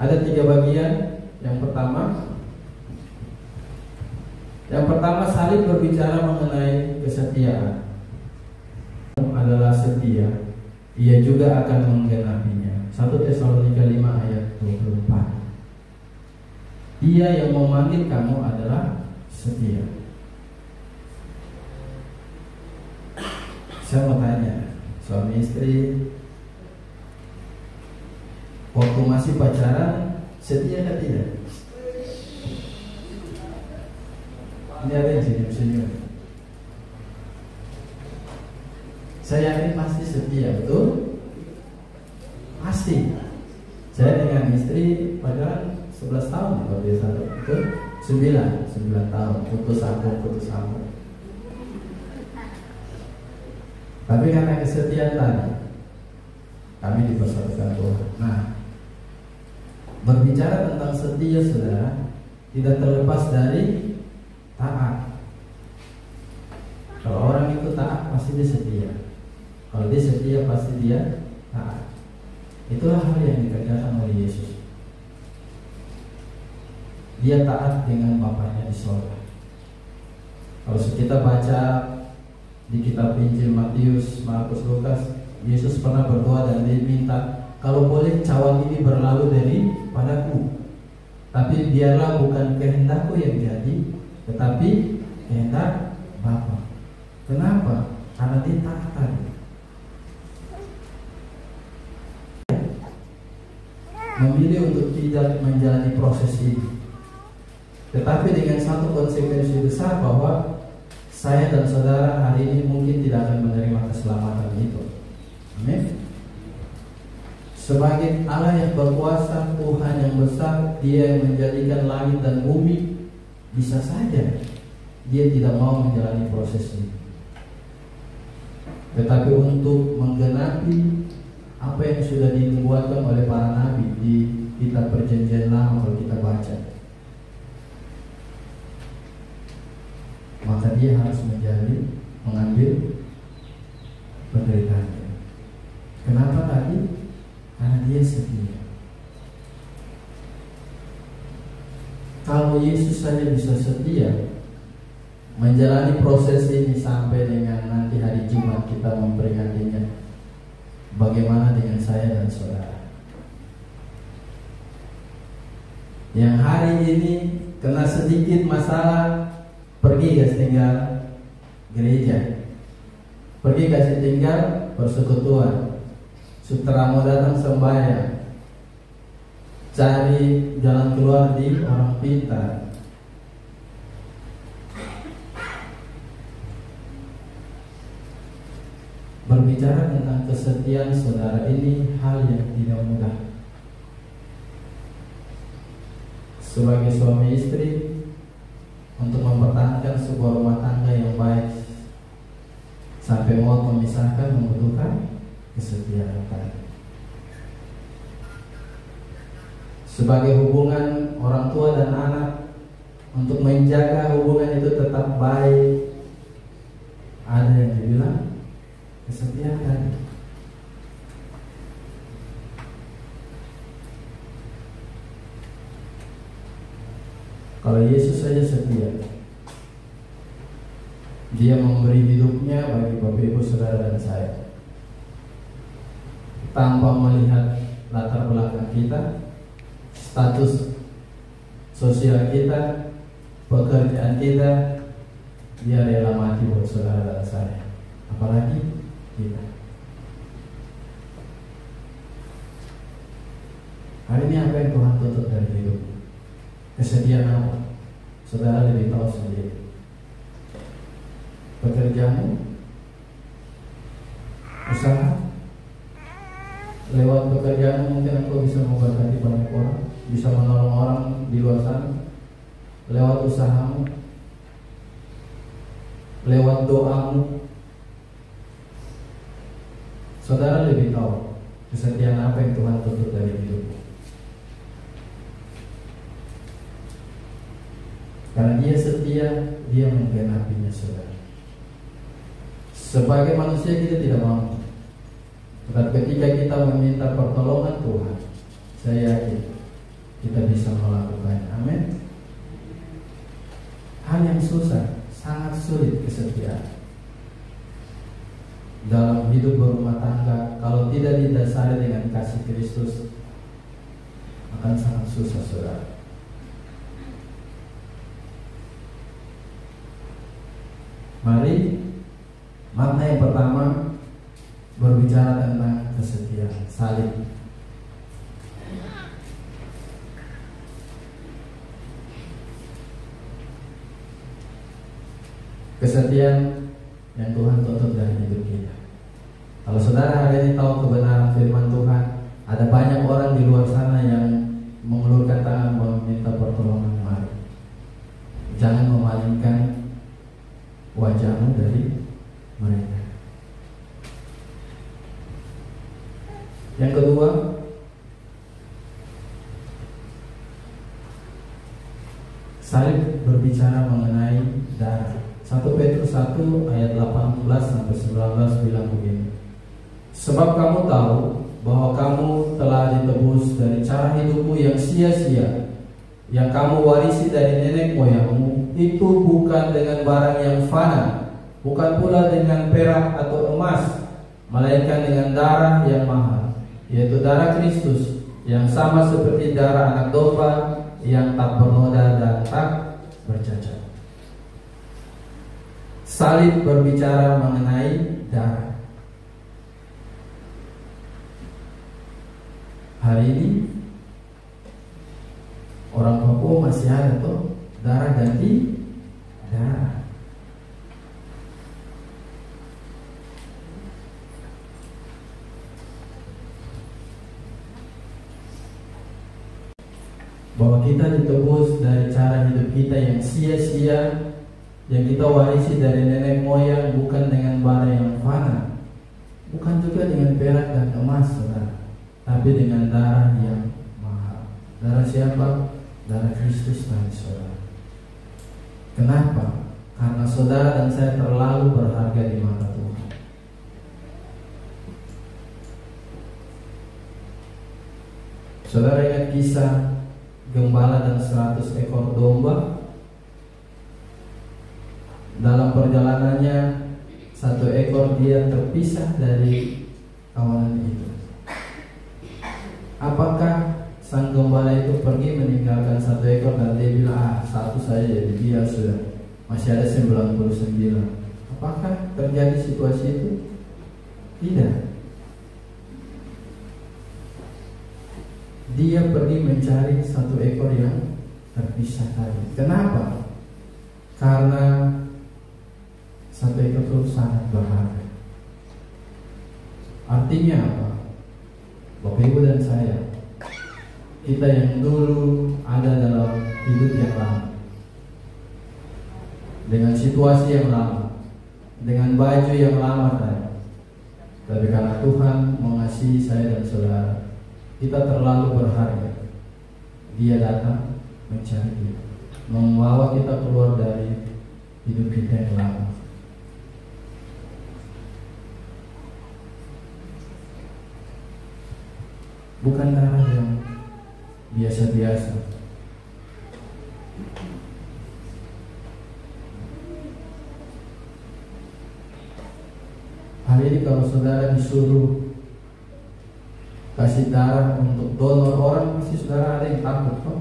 Ada 3 bagian. Yang pertama salib berbicara mengenai kesetiaan. Adalah setia, ia juga akan menggenapinya. 1 Tesalonika 5 ayat 24. Dia yang memanggil kamu adalah setia. Saya mau tanya, suami istri waktu masih pacaran setia atau tidak? Ini ada yang senyum-senyum. Saya yakin pasti setia, betul? Pasti. Saya dengan istri pacaran 11 tahun kalau dia satu, betul? 9 tahun, putus sambung. Tapi karena kesetiaan tadi, kami dipersatukan Tuhan. Nah, berbicara tentang setia, saudara, tidak terlepas dari taat. Kalau orang itu taat, pasti dia setia. Kalau dia setia, pasti dia taat. Itulah hal yang dikerjakan oleh Yesus. Dia taat dengan Bapaknya di sorga. Kalau kita baca di kitab Injil Matius, Markus, Lukas, Yesus pernah berdoa dan dia minta, kalau boleh cawan ini berlalu daripadaku, tapi biarlah bukan kehendakku yang jadi, tetapi kehendak Bapa. Kenapa? Karena dia taat tadi. Memilih untuk tidak menjalani proses ini, tetapi dengan satu konsekuensi besar bahwa saya dan saudara hari ini mungkin tidak akan menerima keselamatan itu. Amin. Sebagai Allah yang berkuasa, Tuhan yang besar, Dia yang menjadikan langit dan bumi, bisa saja Dia tidak mau menjalani proses ini. Tetapi untuk menggenapi apa yang sudah dinubuatkan oleh para nabi di kitab Perjanjian Lama, kalau kita baca, maka dia harus mengambil penderitaannya. Kenapa tadi? Karena dia setia. Kalau Yesus saja bisa setia menjalani proses ini sampai dengan nanti hari Jumat kita memperingatinya, bagaimana dengan saya dan saudara yang hari ini kena sedikit masalah, pergi kasih tinggal gereja, pergi kasih tinggal persekutuan, sutra mau datang sembahyang, cari jalan keluar di orang pintar. Berbicara tentang kesetiaan saudara, ini hal yang tidak mudah. Sebagai suami istri, untuk mempertahankan sebuah rumah tangga yang baik sampai mau memisahkan membutuhkan kesetiaan tadi. Sebagai hubungan orang tua dan anak, untuk menjaga hubungan itu tetap baik, ada yang dibilang kesetiaan tadi. Kalau Yesus saja setia, Dia memberi hidupnya bagi Bapak Ibu Saudara dan saya, tanpa melihat latar belakang kita, status sosial kita, pekerjaan kita. Dia rela mati buat saudara dan saya, apalagi kita. Hari ini apa yang Tuhan tuntut dari hidup? Kesediaan apa? Saudara lebih tahu sendiri. Pekerjaanmu, usaha, lewat pekerjaanmu mungkin engkau bisa memberkati banyak orang, bisa menolong orang di luar sana. Lewat usahamu, lewat doamu, saudara lebih tahu kesetiaan apa yang Tuhan tuntut dari hidupmu. Karena Dia setia, Dia menggenapinya, saudara. Sebagai manusia kita tidak mampu. Tetapi ketika kita meminta pertolongan Tuhan, saya yakin kita bisa melakukannya. Amin. Hal yang susah, sangat sulit kesetiaan dalam hidup berumah tangga. Kalau tidak didasari dengan kasih Kristus, akan sangat susah, saudara. Mari, makna yang pertama berbicara tentang kesetiaan, salib. Kesetiaan yang Tuhan tuntut dari hidup kita. Kalau saudara hari ini tahu kebenaran firman Tuhan, ada banyak orang di luar sana yang mengulurkan tangan meminta pertolongan. Mari, jangan memalingkan wajahmu dari mereka. Yang kedua, salib berbicara mengenai darah. 1 Petrus 1 ayat 18 sampai 19 bilang begini. Sebab kamu tahu bahwa kamu telah ditebus dari cara hidupmu yang sia-sia, yang kamu warisi dari nenek moyangmu, itu bukan dengan barang yang fana, bukan pula dengan perak atau emas, melainkan dengan darah yang mahal, yaitu darah Kristus, yang sama seperti darah anak domba, yang tak bernoda dan tak bercacat. Salib berbicara mengenai darah. Hari ini orang Papua masih ada tuh darah ganti darah. Bahwa kita ditebus dari cara hidup kita yang sia-sia, yang kita warisi dari nenek moyang, bukan dengan bara yang fana, bukan juga dengan perak dan emas, saudara, tapi dengan darah yang mahal. Darah siapa? Darah Kristus dari saudara. Kenapa? Karena saudara dan saya terlalu berharga di mata Tuhan. Saudara ingat kisah gembala dan 100 ekor domba? Dalam perjalanannya, 1 ekor dia terpisah dari kawanan itu. Apakah sang gembala itu pergi meninggalkan 1 ekor dan dia bilang, 1 saja jadi dia sudah, masih ada 99? Apakah terjadi situasi itu? Tidak. Dia pergi mencari 1 ekor yang terpisah tadi. Kenapa? Karena 1 ekor itu sangat berharga. Artinya apa? Bapak Ibu dan saya, kita yang dulu ada dalam hidup yang lama, dengan situasi yang lama, dengan baju yang lama tadi, tapi karena Tuhan mengasihi saya dan saudara, kita terlalu berharga. Dia datang mencari kita, membawa kita keluar dari hidup kita yang lama. Bukan darah yang biasa-biasa. Hari ini kalau saudara disuruh kasih darah untuk donor orang, pasti saudara ada yang takut kok.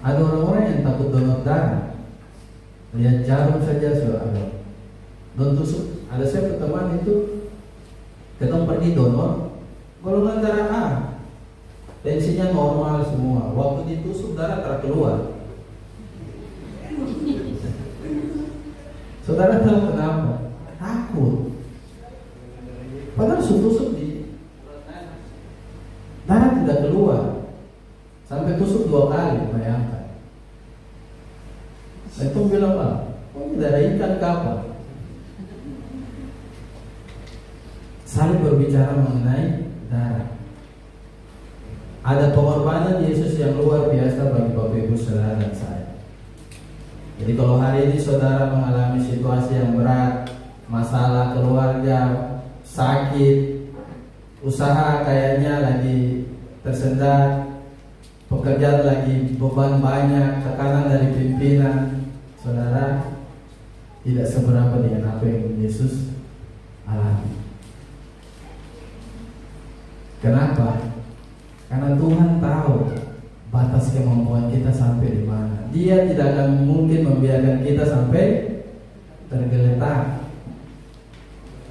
Ada orang-orang yang takut donor darah. Lihat jarum saja saudara, don tusuk. Ada saya teman itu, kita pergi donor golongan darah A, tensinya normal semua. Waktu ditusuk darah terkeluar. Saudara tahu kenapa? Takut. Padahal tusuk di darah tidak keluar, sampai tusuk 2 kali, bayangkan. Saya tuh bilang, Pak, kok darah ikan kapal? Saling berbicara mengenai darah. Ada pengorbanan Yesus yang luar biasa bagi Bapak Ibu saudara dan saya. Jadi kalau hari ini saudara mengalami situasi yang berat, masalah keluarga, sakit, usaha kayaknya lagi tersendat, pekerjaan lagi beban banyak, tekanan dari pimpinan, saudara, tidak seberapa dengan apa yang Yesus alami. Kenapa? Karena Tuhan tahu batas kemampuan kita sampai di mana. Dia tidak akan mungkin membiarkan kita sampai tergeletak.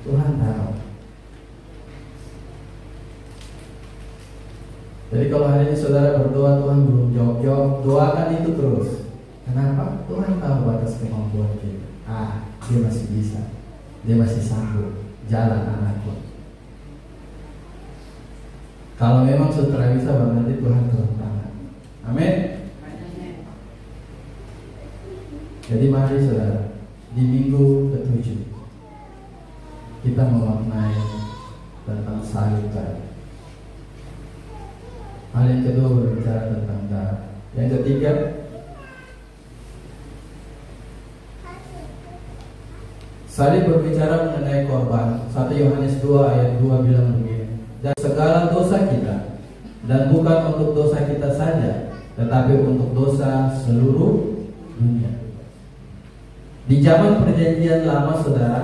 Tuhan tahu. Jadi kalau hari ini saudara berdoa Tuhan belum jawab, doakan itu terus. Kenapa? Tuhan tahu batas kemampuan kita. Dia masih bisa, dia masih sanggup jalan anakku. Kalau memang saudara bisa, berarti Tuhan turun tangan. Amin. Jadi mari saudara, di minggu ke-7 kita memaknai tentang salib tadi. Hal yang kedua berbicara tentang darah. Yang ketiga, salib berbicara mengenai korban. 1 Yohanes 2 ayat 2 bilang begini, dan segala dosa kita, dan bukan untuk dosa kita saja, tetapi untuk dosa seluruh dunia. Di zaman perjanjian lama saudara,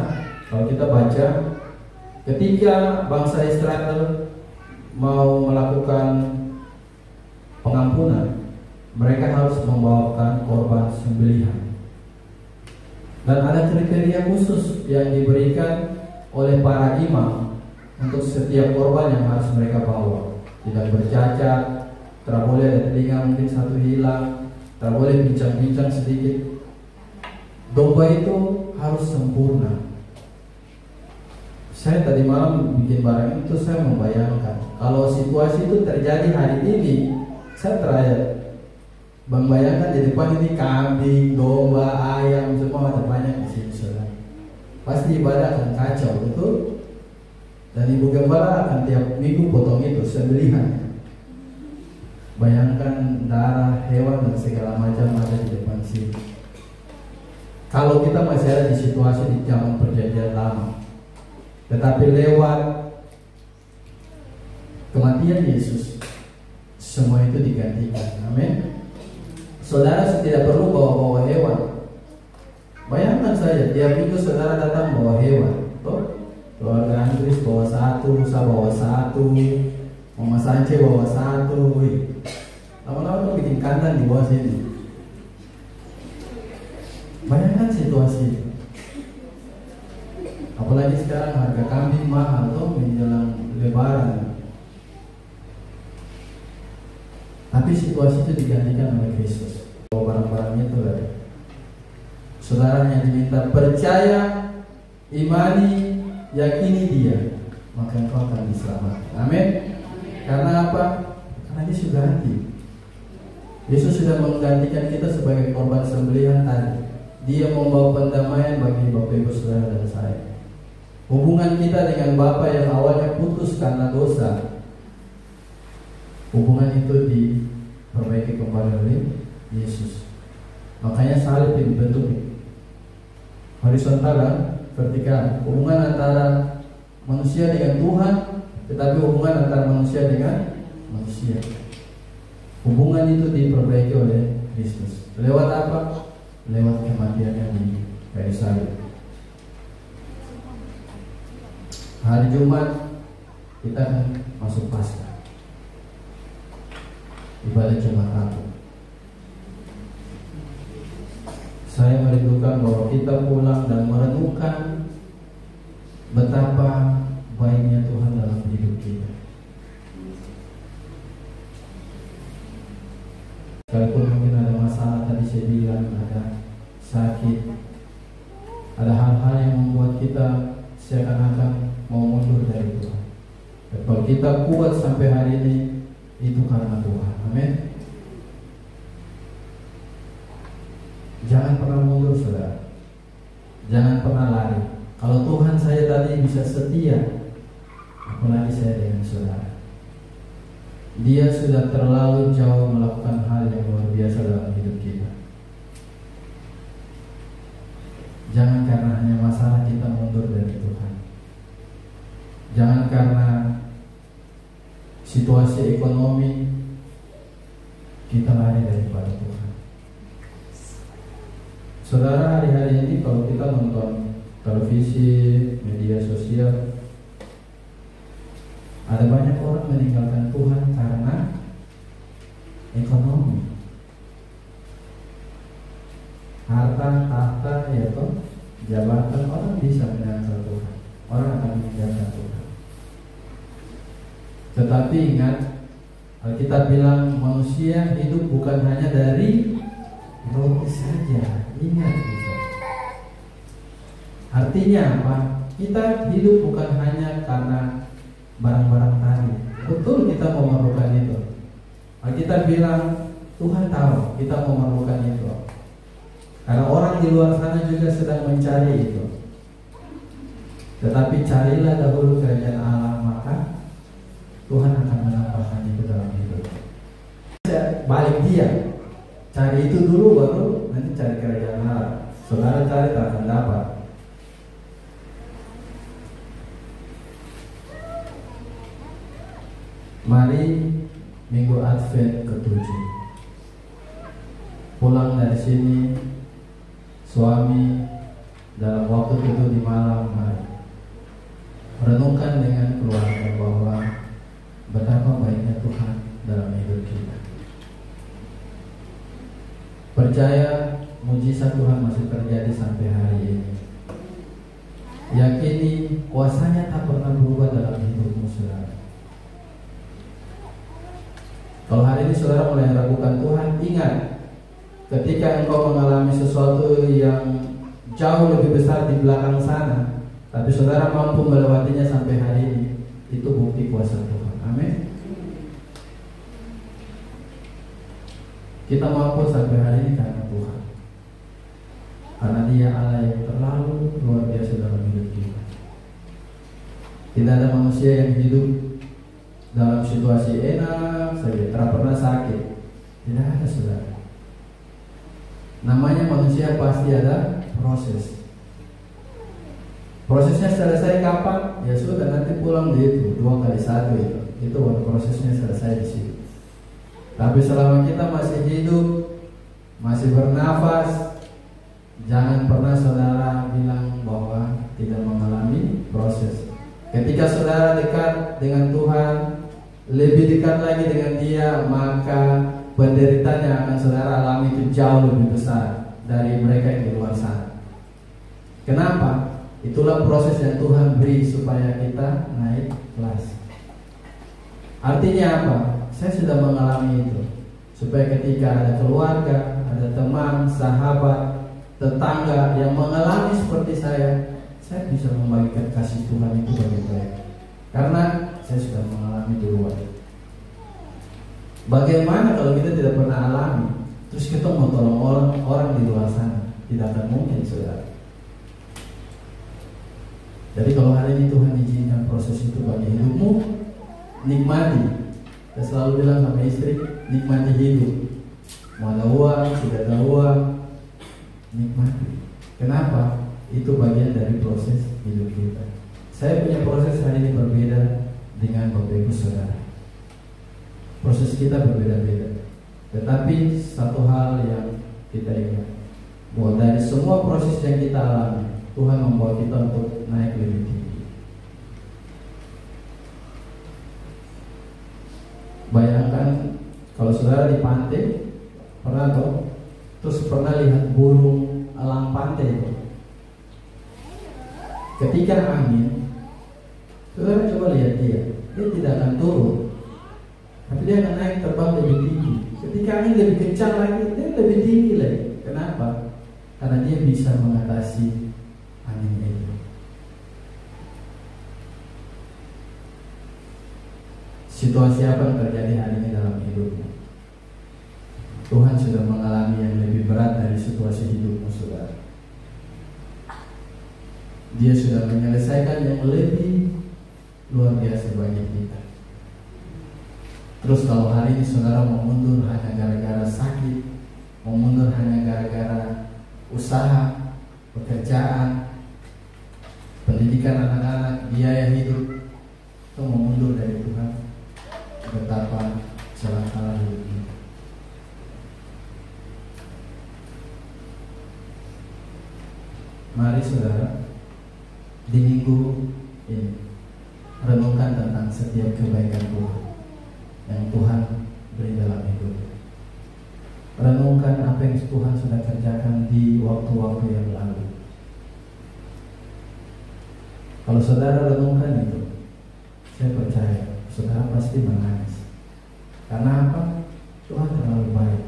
kalau kita baca, ketika bangsa Israel mau melakukan pengampunan, mereka harus membawakan korban sembelihan. Dan ada kriteria khusus yang diberikan oleh para imam untuk setiap korban yang harus mereka bawa. Tidak bercacat, tidak boleh ada telinga mungkin satu hilang, tidak boleh bincang-bincang sedikit. Domba itu harus sempurna. Saya tadi malam bikin barang itu, saya membayangkan kalau situasi itu terjadi hari ini, saya terakhir membayangkan di depan ini kambing, domba, ayam, semua ada banyak di sini saudara. Pasti ibadah akan kacau, betul? Dan ibu gembala akan tiap minggu potong itu sembelihan. Bayangkan darah hewan dan segala macam ada di depan sini. Kalau kita masih ada di situasi di zaman perjanjian lama, tetapi lewat kematian Yesus, semua itu digantikan. Amin. Saudara tidak perlu bawa-bawa hewan. Bayangkan saja, tiap minggu saudara datang bawa hewan. Keluarga Andris bawa satu, saya bawa satu, Mama Sance bawa satu. Lama-lama tuh bikin kandang di bawah sini. Bayangkan situasi. Apalagi sekarang harga kambing mahal tuh menjelang Lebaran. Tapi situasi itu digantikan oleh Kristus. Barang-barangnya itu ada. Saudara yang diminta percaya, imani, yakini Dia, maka engkau akan diselamatkan. Amin. Karena apa? Karena Dia sudah ganti. Yesus sudah menggantikan kita sebagai korban sembelihan tadi. Dia membawa pendamaian bagi Bapak Ibu Saudara dan saya. Hubungan kita dengan Bapa yang awalnya putus karena dosa, hubungan itu diperbaiki kembali oleh Yesus. Makanya salib dibentuk horizontal, vertikal. Hubungan antara manusia dengan Tuhan, tetapi hubungan antara manusia dengan manusia. Hubungan itu diperbaiki oleh Kristus. Lewat apa? Lewat kematiannya di kayu salib. Hari Jumat kita akan masuk Paskah, ibadah Jumat Agung. Saya merindukan bahwa kita pulang dan merenungkan betapa baiknya Tuhan dalam hidup kita. Sekalipun mungkin ada masalah, tadi saya bilang ada sakit, ada hal-hal yang membuat kita seakan-akan mau mundur dari Tuhan. Dan kalau kita kuat sampai hari ini, itu karena Tuhan. Amin. Jangan pernah mundur saudara. Jangan pernah lari. Kalau Tuhan saya tadi bisa setia, apalagi saya dengan saudara. Dia sudah terlalu jauh melakukan hal yang luar biasa dalam hidup kita. Jangan karena hanya masalah kita mundur dari Tuhan. Jangan karena situasi ekonomi kita lari daripada Tuhan. Saudara, hari-hari ini kalau kita nonton televisi, media sosial, ada banyak orang meninggalkan Tuhan karena ekonomi, harta, tahta, yaitu jabatan. Orang bisa meninggalkan Tuhan, orang akan meninggalkan Tuhan. Tetapi ingat, Alkitab bilang manusia hidup bukan hanya dari roti saja. Ingat itu. Artinya apa? Kita hidup bukan hanya karena barang-barang tadi. Betul kita memerlukan itu. Alkitab bilang Tuhan tahu kita memerlukan itu. Karena orang di luar sana juga sedang mencari itu. Tetapi carilah dahulu kerajaan Allah, maka Tuhan akan menambahkan itu dalam hidup. Balik dia, cari itu dulu baru nanti cari kerajaan Allah. Saudara cari tak akan dapat. Mari Minggu Advent ke-7, pulang dari sini, suami dalam waktu itu di malam hari renungkan dengan keluarga bahwa betapa baiknya Tuhan dalam hidup kita. Percaya mujizat Tuhan masih terjadi sampai hari ini. Yakini kuasanya tak pernah berubah dalam hidupmu, saudara. Kalau hari ini saudara mulai meragukan Tuhan, ingat, ketika engkau mengalami sesuatu yang jauh lebih besar di belakang sana, tapi saudara mampu melewatinya sampai hari ini, itu bukti kuasa Tuhan. Amin. Kita mampu sampai hari ini karena Tuhan, karena Dia Allah yang terlalu luar biasa dalam hidup kita. Tidak ada manusia yang hidup dalam situasi enak saja, tak pernah sakit. Tidak ada, saudara. Namanya manusia pasti ada proses. Prosesnya selesai kapan? Ya sudah, nanti pulang di itu 2x1 itu. Itu waktu prosesnya selesai di situ. Tapi selama kita masih hidup, masih bernafas, jangan pernah saudara bilang bahwa tidak mengalami proses. Ketika saudara dekat dengan Tuhan, lebih dekat lagi dengan Dia, maka penderitaan yang akan saudara alami itu jauh lebih besar dari mereka yang di luar sana. Kenapa? Itulah proses yang Tuhan beri supaya kita naik kelas. Artinya apa? Saya sudah mengalami itu, supaya ketika ada keluarga, ada teman, sahabat, tetangga yang mengalami seperti saya bisa membagikan kasih Tuhan itu bagi mereka. Karena saya sudah mengalami duluan. Bagaimana kalau kita tidak pernah alami, terus kita mau tolong orang di luar sana? Tidak akan mungkin, saudara. Jadi kalau hari ini Tuhan izinkan proses itu bagi hidupmu, nikmati. Saya selalu bilang sama istri, nikmati hidup. Mau ada uang, tidak ada uang, nikmati. Kenapa? Itu bagian dari proses hidup kita. Saya punya proses hari ini berbeda dengan Bapak Ibu Saudara. Proses kita berbeda-beda. Tetapi satu hal yang kita ingat, bahwa dari semua proses yang kita alami, Tuhan membawa kita untuk naik lebih tinggi. Bayangkan kalau saudara di pantai, pernah toh? Terus pernah lihat burung elang pantai itu. Ketika angin, saudara coba lihat dia tidak akan turun, tapi dia akan naik terbang lebih tinggi. Ketika angin lebih kencang lagi, dia lebih tinggi lagi. Kenapa? Karena dia bisa mengatasi angin itu. Situasi apa yang terjadi hari ini dalam hidupmu? Tuhan sudah mengalami yang lebih berat dari situasi hidupmu, saudara. Dia sudah menyelesaikan yang lebih luar biasa bagi kita. Terus kalau hari ini saudara mau mundur hanya gara-gara sakit, mau mundur hanya gara-gara usaha, pekerjaan, pendidikan anak-anak, biaya hidup, atau mau mundur dari Tuhan, betapa celaka hidup ini. Mari saudara, di minggu ini renungkan tentang setiap kebaikan Tuhan yang Tuhan beri dalam hidup. Renungkan apa yang Tuhan sudah kerjakan di waktu-waktu yang lalu. Kalau saudara renungkan itu, saya percaya saudara pasti menangis. Karena apa? Tuhan terlalu baik.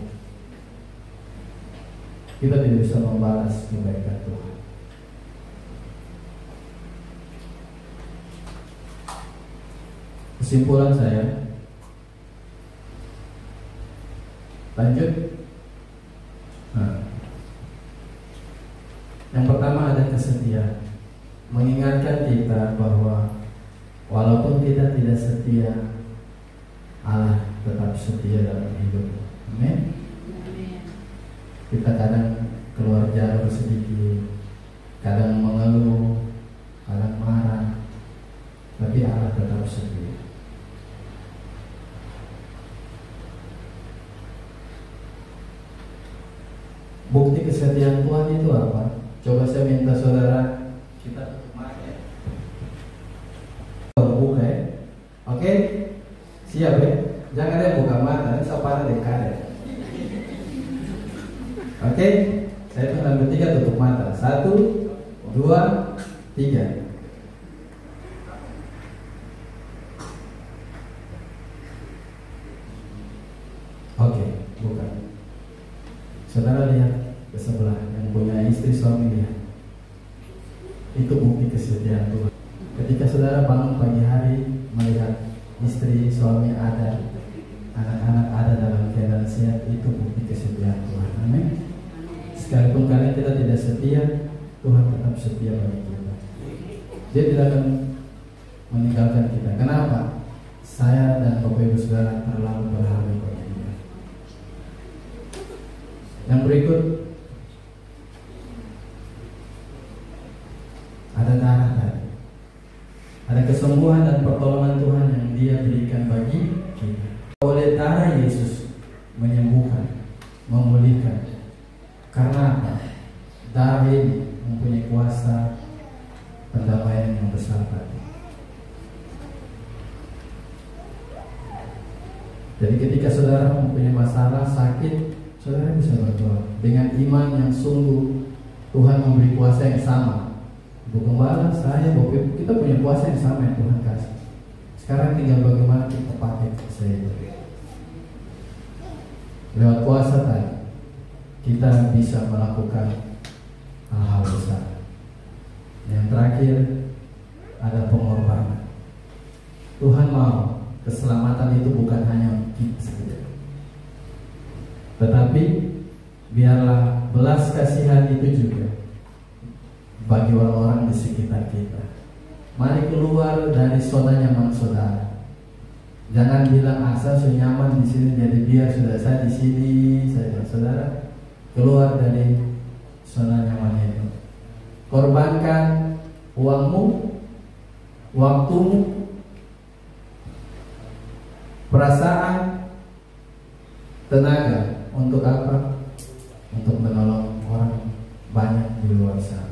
Kita tidak bisa membalas kebaikan Tuhan. Kesimpulan saya, lanjut. Yang pertama ada kesetiaan, mengingatkan kita bahwa walaupun kita tidak setia, Allah tetap setia dalam hidup. Amin. Kita kadang keluar jalur sedikit, kadang mengeluh, kadang marah, tapi Allah tetap setia. Bukti kesetiaan Tuhan itu apa? Coba saya minta saudara kita tutup mata ya. Buka ya. Oke? Siap ya? Jangan ada buka mata, ini sopan dekat ya. Oke? Saya hitung bertiga tutup mata. 1, 2, 3. Oke, buka. Saudara lihat ke sebelah yang punya istri suami lihat. Itu bukti kesetiaan Tuhan. Ketika saudara bangun pagi hari melihat istri suami ada, anak-anak ada dalam keadaan sehat, itu bukti kesetiaan Tuhan. Amin. Sekalipun kalian kita tidak setia, Tuhan tetap setia bagi kita. Dia tidak akan meninggalkan kita. Kenapa? Saya dan Bapak Ibu saudara terlalu berharga bagi dia. Yang berikut, ada darah tadi, ada kesembuhan dan pertolongan Tuhan yang Dia berikan bagi kita. Oleh darah Yesus menyembuhkan, memulihkan. Karena apa? Darah ini mempunyai kuasa pendamaian yang besar tadi. Jadi ketika saudara mempunyai masalah, sakit, saudara bisa berdoa dengan iman yang sungguh. Tuhan memberi kuasa yang sama. Ibu Gembala, saya, Bapak, kita punya kuasa yang sama yang Tuhan kasih. Sekarang tinggal bagaimana kita pakai kuasa itu. Lewat kuasa tadi, kita bisa melakukan hal-hal besar. Yang terakhir, ada pengorbanan. Tuhan mau keselamatan itu bukan hanya untuk kita saja, tetapi biarlah belas kasihan itu juga bagi orang-orang di sekitar kita. Mari keluar dari zona nyaman saudara. Jangan bilang asal sudah nyaman di sini, jadi biar sudah saya di sini saja. Saudara, keluar dari zona nyaman itu. Korbankan uangmu, waktumu, perasaan, tenaga. Untuk apa? Untuk menolong orang banyak di luar sana.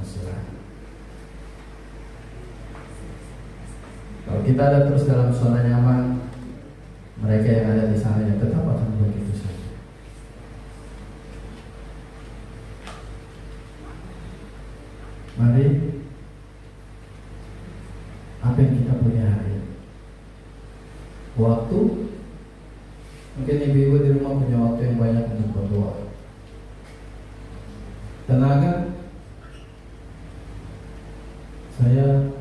Kalau kita ada terus dalam zona nyaman, mereka yang ada di sana yang tetap akan begitu saja. Mari, apa yang kita punya hari ini? Waktu. Mungkin ibu-ibu di rumah punya waktu yang banyak untuk berdoa. Tenaga. Saya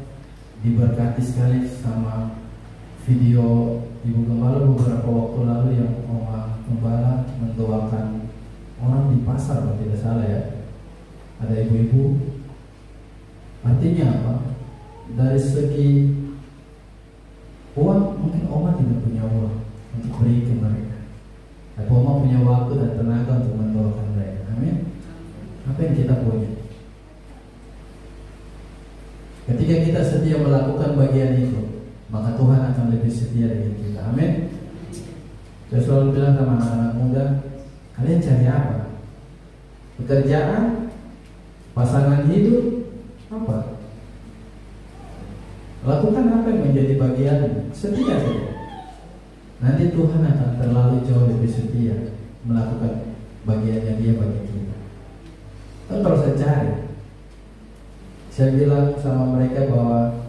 diberkati sekali sama video Ibu Gembala beberapa waktu lalu yang Oma Gembala mendoakan orang di pasar, kalau tidak salah ya. Ada ibu-ibu. Artinya apa? Dari segi uang mungkin Oma tidak punya uang untuk beri ke mereka, tapi Oma punya waktu dan tenaga untuk mendoakan mereka. Amin. Apa yang kita punya? Ketika kita setia melakukan bagian itu, maka Tuhan akan lebih setia dengan kita. Amin. Saya selalu bilang sama anak-anak muda, kalian cari apa? Pekerjaan, pasangan hidup, apa? Lakukan apa yang menjadi bagianmu, setia saja. Nanti Tuhan akan terlalu jauh lebih setia melakukan bagiannya Dia bagi kita. Kan kalau saya cari, saya bilang sama mereka bahwa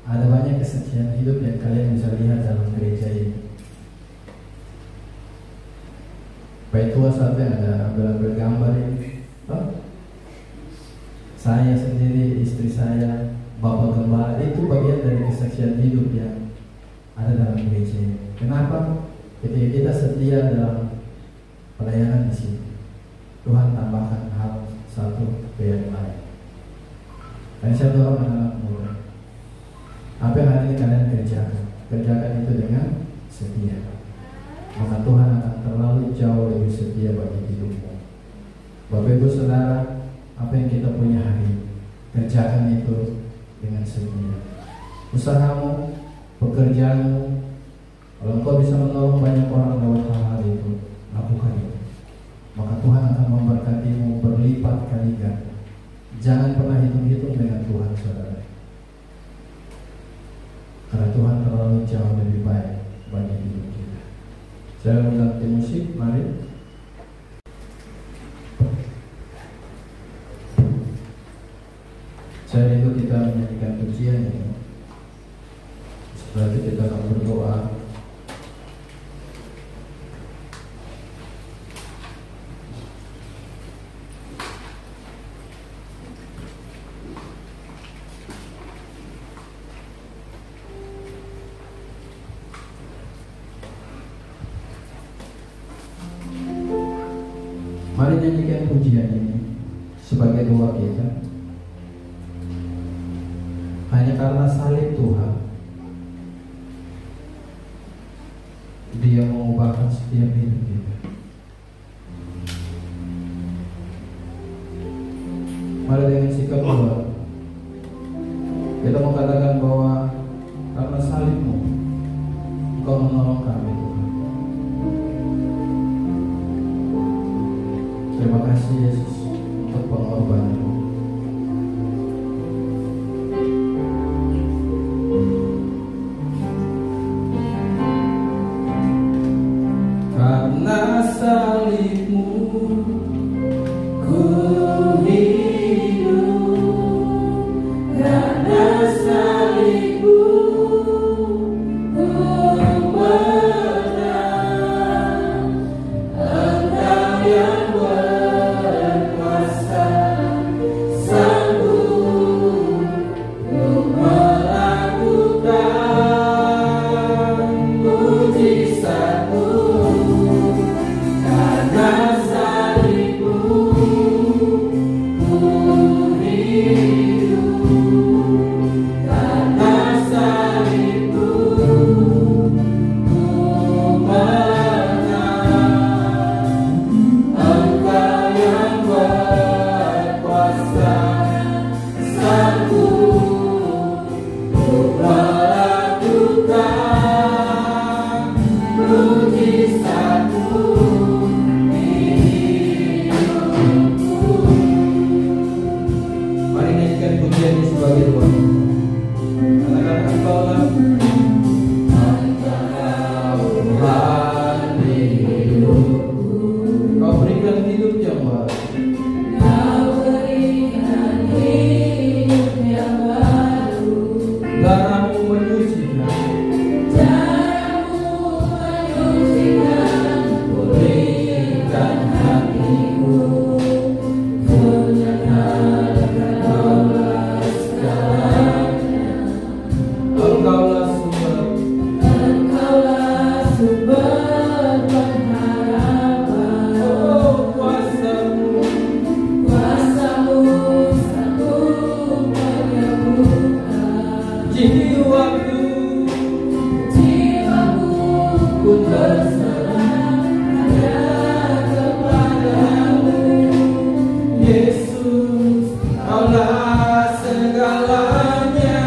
ada banyak kesaksian hidup yang kalian bisa lihat dalam gereja ini. Baik tua sampai ada ambil gambar ini. Saya sendiri, istri saya, Bapak Gembala, itu bagian dari kesaksian hidup yang ada dalam gereja ini. Kenapa? Ketika kita setia dalam pelayanan di sini, Tuhan tambahkan hal satu ke yang lain. Dan saya dorong anak-anak muda, apa yang hari ini kalian kerjakan itu dengan setia, maka Tuhan akan terlalu jauh lebih setia bagi hidupmu. Bapak Ibu Saudara, apa yang kita punya hari ini, kerjakan itu dengan setia. Usahamu, pekerjaanmu, kalau engkau bisa menolong banyak orang lewat hal-hal itu, lakukan itu. Maka Tuhan akan memberkatimu berlipat kali ganda. Jangan pernah hitung-hitung dengan Tuhan, saudara. Karena Tuhan terlalu jauh lebih baik bagi hidup kita. Saya undang tim musik, mari. Saya rindu kita menyanyikan pujian ini. Setelah itu kita akan berdoa. Mari nyanyikan pujian ini sebagai doa kita. Hanya karena salib Tuhan, Dia mengubahkan setiap hidup kita. Mari dengan sikap doa kita mau katakan bahwa karena salib-Mu, Engkau menolong kami, Tuhan. Terima kasih Yesus untuk pengorbanan-Mu. Karena salib-Mu ku hidup, karena salib-Mu ku menang. Engkau yang berkuasa, sanggup untuk melakukan mujizat-Mu. Karena salib-Mu ku hidup, karena salib-Mu ku menang. Engkau yang berkuasa, sanggup untuk melakukan mujizat-Mu di hidupku. Mari nyanyikan pujian ini sebagai doa. Katakan Engkaulah Tuhan hidupku. Kau berikan hidup yang baru. Kau berikan hidup yang baru. Darah-Mu menyucikan. Darah-Mu menyucikan. Pulihkan hatiku. Menyatakan Engkaulah segalanya. Engkaulah sumber. Engkaulah sumber pengharapan. Oh, kuasa-Mu, kuasa-Mu sanggup menyembuhkan. Jiwaku ku berserah hanya kepadamu. Yesus, Kaulah segalanya.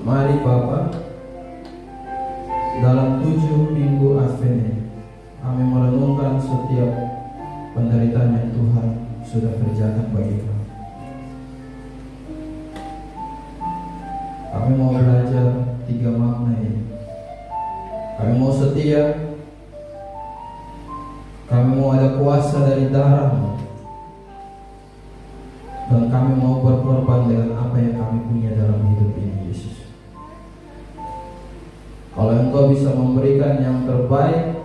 Mari Bapa, dalam 7 minggu Advent ini kami merenungkan setiap penderitaan yang Tuhan sudah kerjakan bagi kami. Kami mau belajar 3 makna ini. Kami mau setia, kami mau ada kuasa dari darah-Mu, dan kami mau berkorban dengan apa yang kami punya dalam hidup ini, Yesus. Kalau Engkau bisa memberikan yang terbaik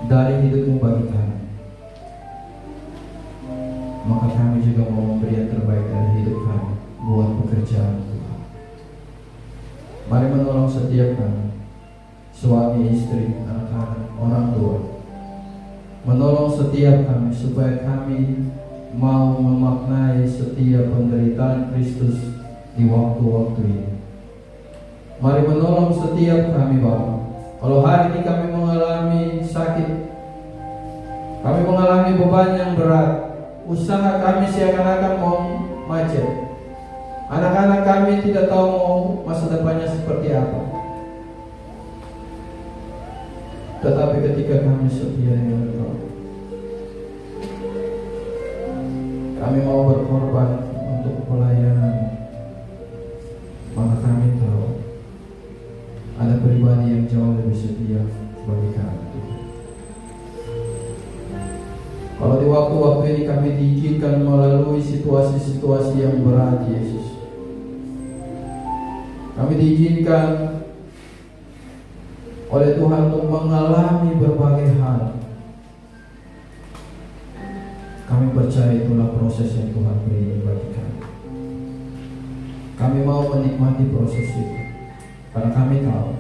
dari hidup-Mu bagi kami, maka kami juga mau memberi yang terbaik dari hidup kami buat pekerjaan Tuhan. Mari menolong setiap kami, suami, istri, anak-anak, orang tua. Menolong setiap kami supaya kami mau memaknai setiap penderitaan Kristus di waktu-waktu ini. Mari menolong setiap kami, Bapa. Kalau hari ini kami mengalami sakit, kami mengalami beban yang berat, usaha kami seakan-akan mau macet, anak-anak kami tidak tahu mau masa depannya seperti apa. Tetapi ketika kami setia dengan Engkau, kami mau berkorban untuk pelayanan, maka kami tahu ada pribadi yang jauh lebih setia bagi kami. Kalau di waktu-waktu ini kami diizinkan melalui situasi-situasi yang berat, Yesus, kami diizinkan oleh Tuhan untuk mengalami berbagai hal. Kami percaya itulah proses yang Tuhan beri bagi kami. Kami mau menikmati proses itu, karena kami tahu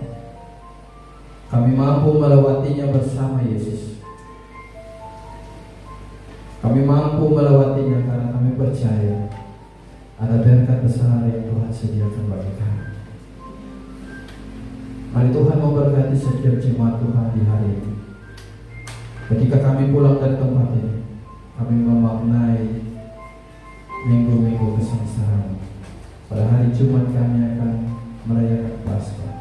kami mampu melewatinya bersama Yesus. Kami mampu melewatinya karena kami percaya ada berkat besar yang Tuhan sediakan bagi kami. Mari Tuhan memberkati setiap jemaat Tuhan di hari ini. Ketika kami pulang dari tempat ini, kami memaknai minggu-minggu kesengsaraan. Pada hari Jumat kami akan merayakan Paskah.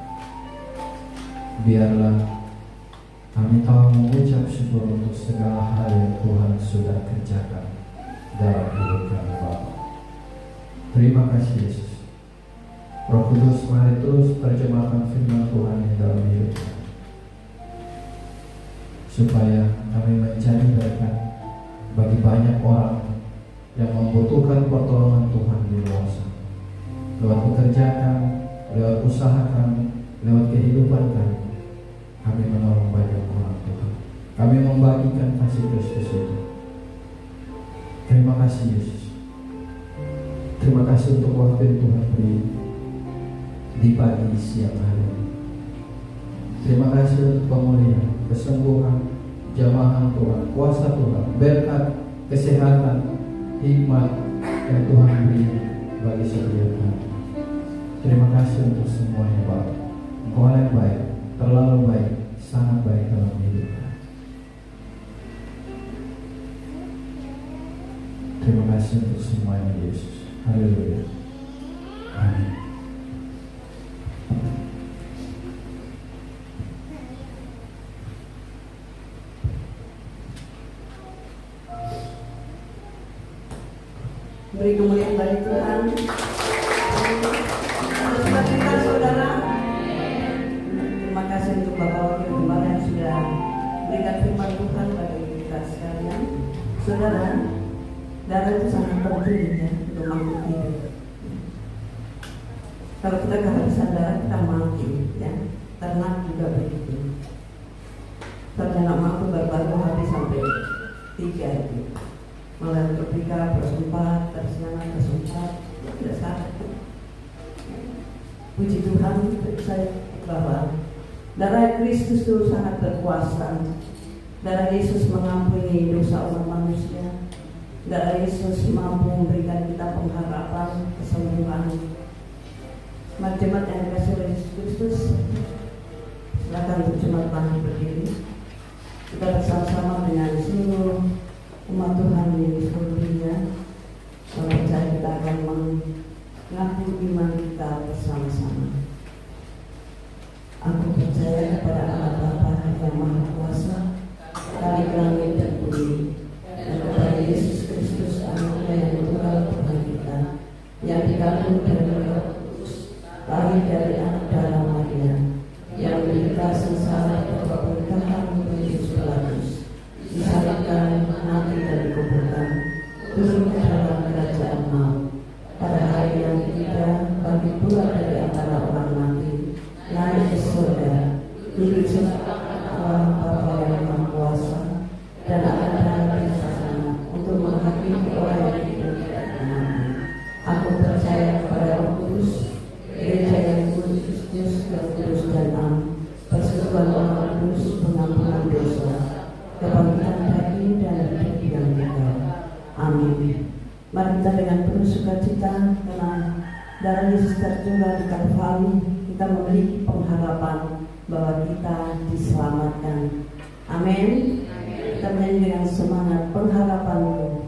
Biarlah kami tahu mengucap syukur untuk segala hal yang Tuhan sudah kerjakan dalam hidup kami, Bapa. Terima kasih, Yesus. Roh Kudus, mari terus terjemahkan firman Tuhan yang dalam hidup kami, supaya kami menjadi berkat bagi banyak orang yang membutuhkan pertolongan Tuhan di luar sana. Lewat pekerjaan, lewat usaha kami, lewat kehidupan kami menolong banyak orang, Tuhan. Kami membagikan kasih Kristus itu. Terima kasih, Yesus. Terima kasih untuk waktu yang Tuhan beri di pagi siang hari. Terima kasih untuk pemulihan, kesembuhan, jamahan Tuhan, kuasa Tuhan, berkat, kesehatan, hikmat yang Tuhan beri bagi setiap kami. Terima kasih untuk semuanya, Bapa. Engkau yang baik, terlalu baik, sangat baik dalam hidup kami. Terima kasih untuk semuanya, Yesus. Haleluya. Amin. Beri kemuliaan bagi Tuhan. Sukacita saudara. Terima kasih untuk Bapak Wakil Gembala yang sudah berikan firman Tuhan bagi kita sekalian. Saudara, darah itu sangat penting ya untuk makhluk hidup. Kalau kita kehabisan darah kita mati ya. Ternak juga begitu. Ternak mampu berbagai habis sampai 3 itu. Malah ketika bersempat, tersenang bersempat, tidak salah. Puji Tuhan, saya bahwa darah Kristus itu sangat berkuasa. Darah Yesus mengampuni dosa umat manusia. Darah Yesus mampu memberikan kita pengharapan, kesembuhan. Jemaat yang dikasih oleh Yesus Kristus, silakan untuk jemaat pagi berdiri. Kita bersama-sama dengan seluruh umat Tuhan di seluruh dunia. Saya percaya kita akan mengaku iman kita bersama. Yesus, duduk sebelah Bapa yang Maha Kuasa, dan akan datang di sana untuk menghakimi orang yang hidup dan mati. Aku percaya kepada Roh Kudus, gereja yang kudus, yang kudus dan am, persekutuan orang kudus, pengampunan dosa, kebangkitan daging dan hidup yang kekal. Amin. Mari kita dengan penuh sukacita karena darah Yesus tercurah di Kalvari, kita memiliki pengharapan bahwa kita diselamatkan. Amin. Kita menyanyi dengan semangat pengharapanku.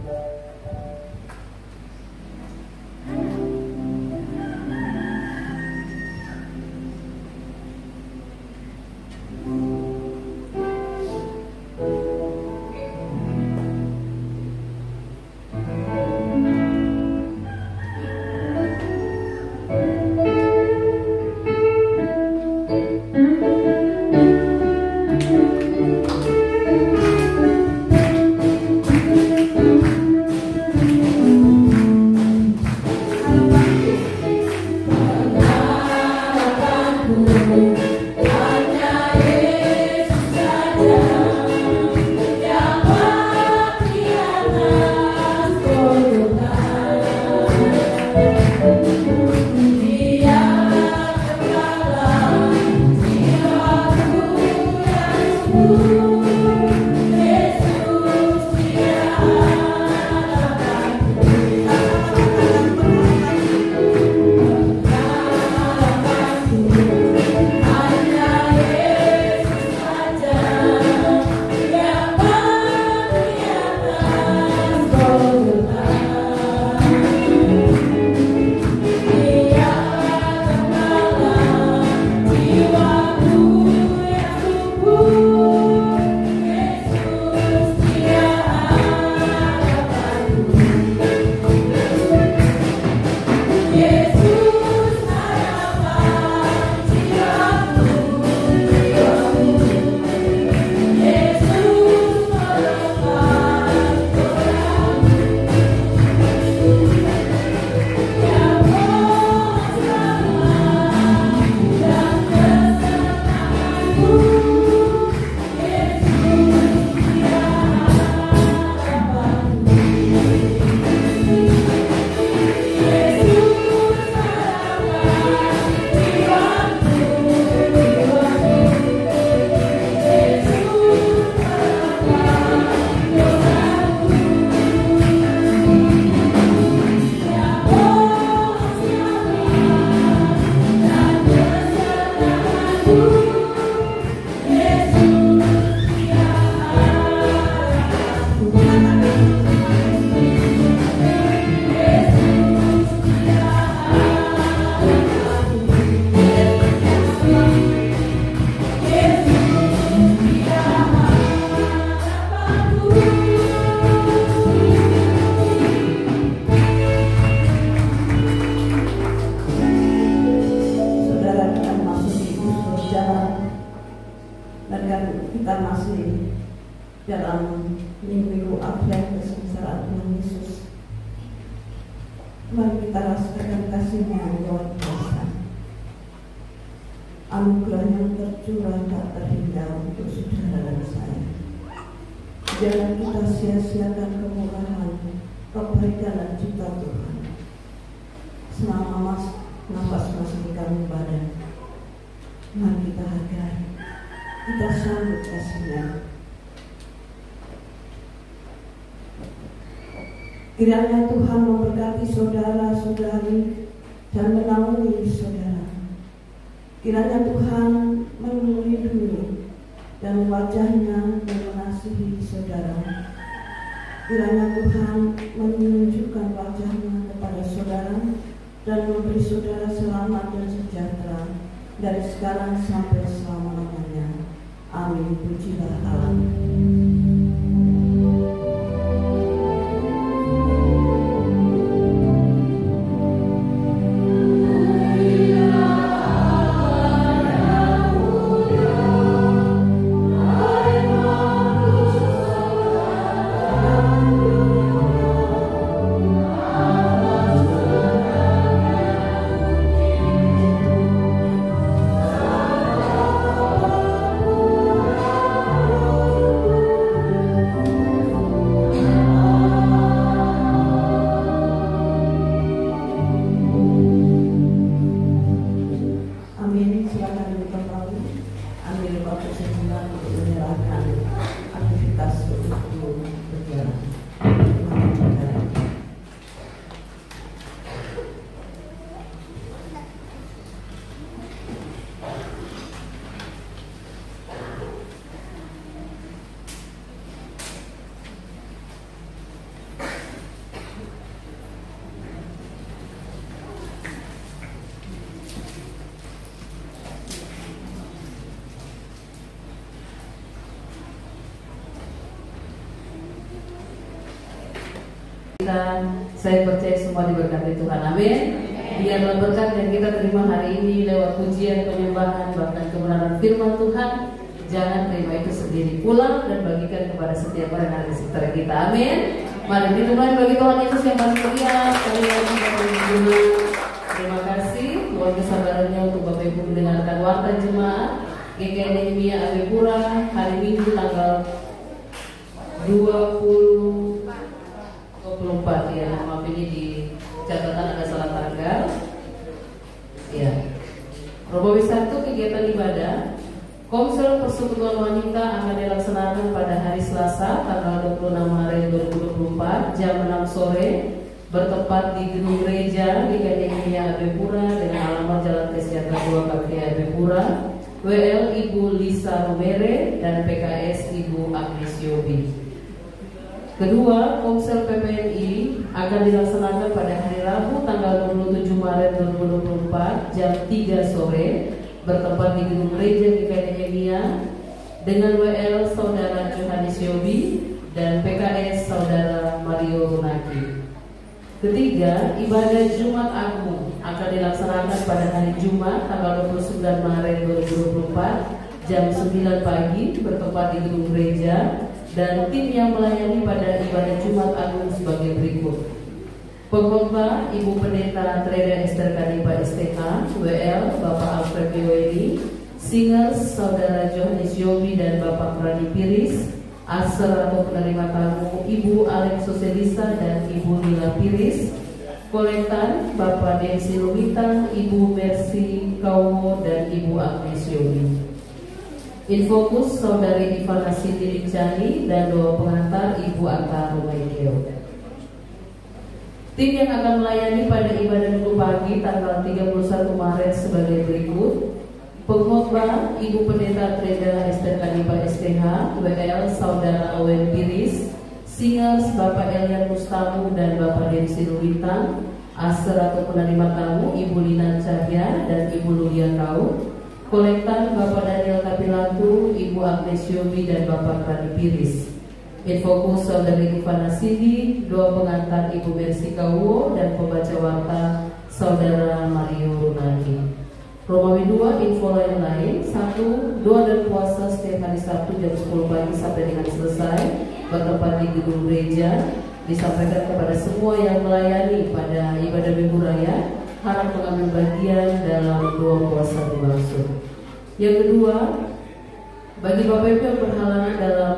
Jangan kita sia-siakan kemurahan, kebaikan dan cipta Tuhan. Selama nafas masih di kami badan, mari kita hargai, kita sambut kasih-Nya. Kiranya Tuhan memberkati saudara-saudari dan menaungi saudara. Kiranya Tuhan melindungi dan wajah-Nya mengasihi saudara. Kiranya Tuhan menunjukkan wajah-Nya kepada saudara dan memberi saudara selamat dan sejahtera dari sekarang sampai selama-lamanya. Amin. Pujilah Allah. silakan kembali ambil waktu sejenak untuk menyerahkan aktivitas untuk berjalan. Saya percaya semua diberkati Tuhan, amin. Biarlah berkat yang kita terima hari ini lewat pujian, penyembahan, bahkan kebenaran firman Tuhan, jangan terima itu sendiri, pulang dan bagikan kepada setiap orang yang ada di sekitar kita, amin. Mari kita mulai bagi Tuhan Yesus yang paling mulia. Kalian dulu. Terima kasih Tuhan kesabarannya untuk Bapak Ibu mendengarkan warta jemaat GKI Nehemia AB Pura hari Minggu tanggal 24 ya, maaf ini di catatan ada salah tanggal ya. Romawi 1 kegiatan ibadah Komsel Persekutuan Wanita akan dilaksanakan pada hari Selasa tanggal 26 Maret 2024 jam 6 sore bertempat di Gedung Gereja GKI Nehemia AB Pura dengan alamat Jalan Kesejahteraan 2 KPI AB Pura. WL Ibu Lisa Romere dan PKS Ibu Agnes Yobi. Kedua, Komsel PPNI akan dilaksanakan pada hari Rabu tanggal 27 Maret 2024 jam 3 sore bertempat di Gedung Gereja GKI Nehemia dengan WL Saudara Johannes Yobi dan PKS Saudara Mario Runaki. Ketiga, ibadah Jumat Agung akan dilaksanakan pada hari Jumat tanggal 29 Maret 2024 jam 9 pagi bertempat di Gedung Gereja. Dan tim yang melayani pada ibadah Jumat Agung sebagai berikut. Pengkhotbah Ibu Pendeta Treda Esther Kanipa STH, WL Bapak Alfred Yoeli, Singers Saudara Johannes Yobi dan Bapak Rani Piris, Aser atau penerima tamu Ibu Alex Soselisa dan Ibu Nila Piris, Kolektan Bapak Densi Lumitang, Ibu Mercy Kauwo dan Ibu Agnes Yobi. Infokus Saudari Ivana Siti Dicani dan doa pengantar Ibu Atta Rumaikeo. Tim yang akan melayani pada ibadah minggu pagi tanggal 31 Maret sebagai berikut. Pengkhotbah Ibu Pendeta Treda Esther Kanipa STH, WL Saudara Owen Piris, Singers Bapak Elian Mustamu dan Bapak Densi Luwintang, Aser atau penerima tamu Ibu Lina Cahya dan Ibu Lulia Kau. Kolektan Bapak Daniel Kapilatu, Ibu Agnes Yobi dan Bapak Rani Piris. Infokus Saudari Ivana Sindi, doa pengantar Ibu Mercy Kauwo dan pembaca warta Saudara Mario Runaki. Romawi 2 info lain-lain. 1. Doa dan puasa setiap hari Sabtu jam 10 pagi sampai dengan selesai bertempat di Gedung Gereja, disampaikan kepada semua yang melayani pada ibadah Minggu Raya. Harap mengambil bagian dalam doa puasa dimaksud. Yang kedua, bagi Bapak Ibu yang berhalangan dalam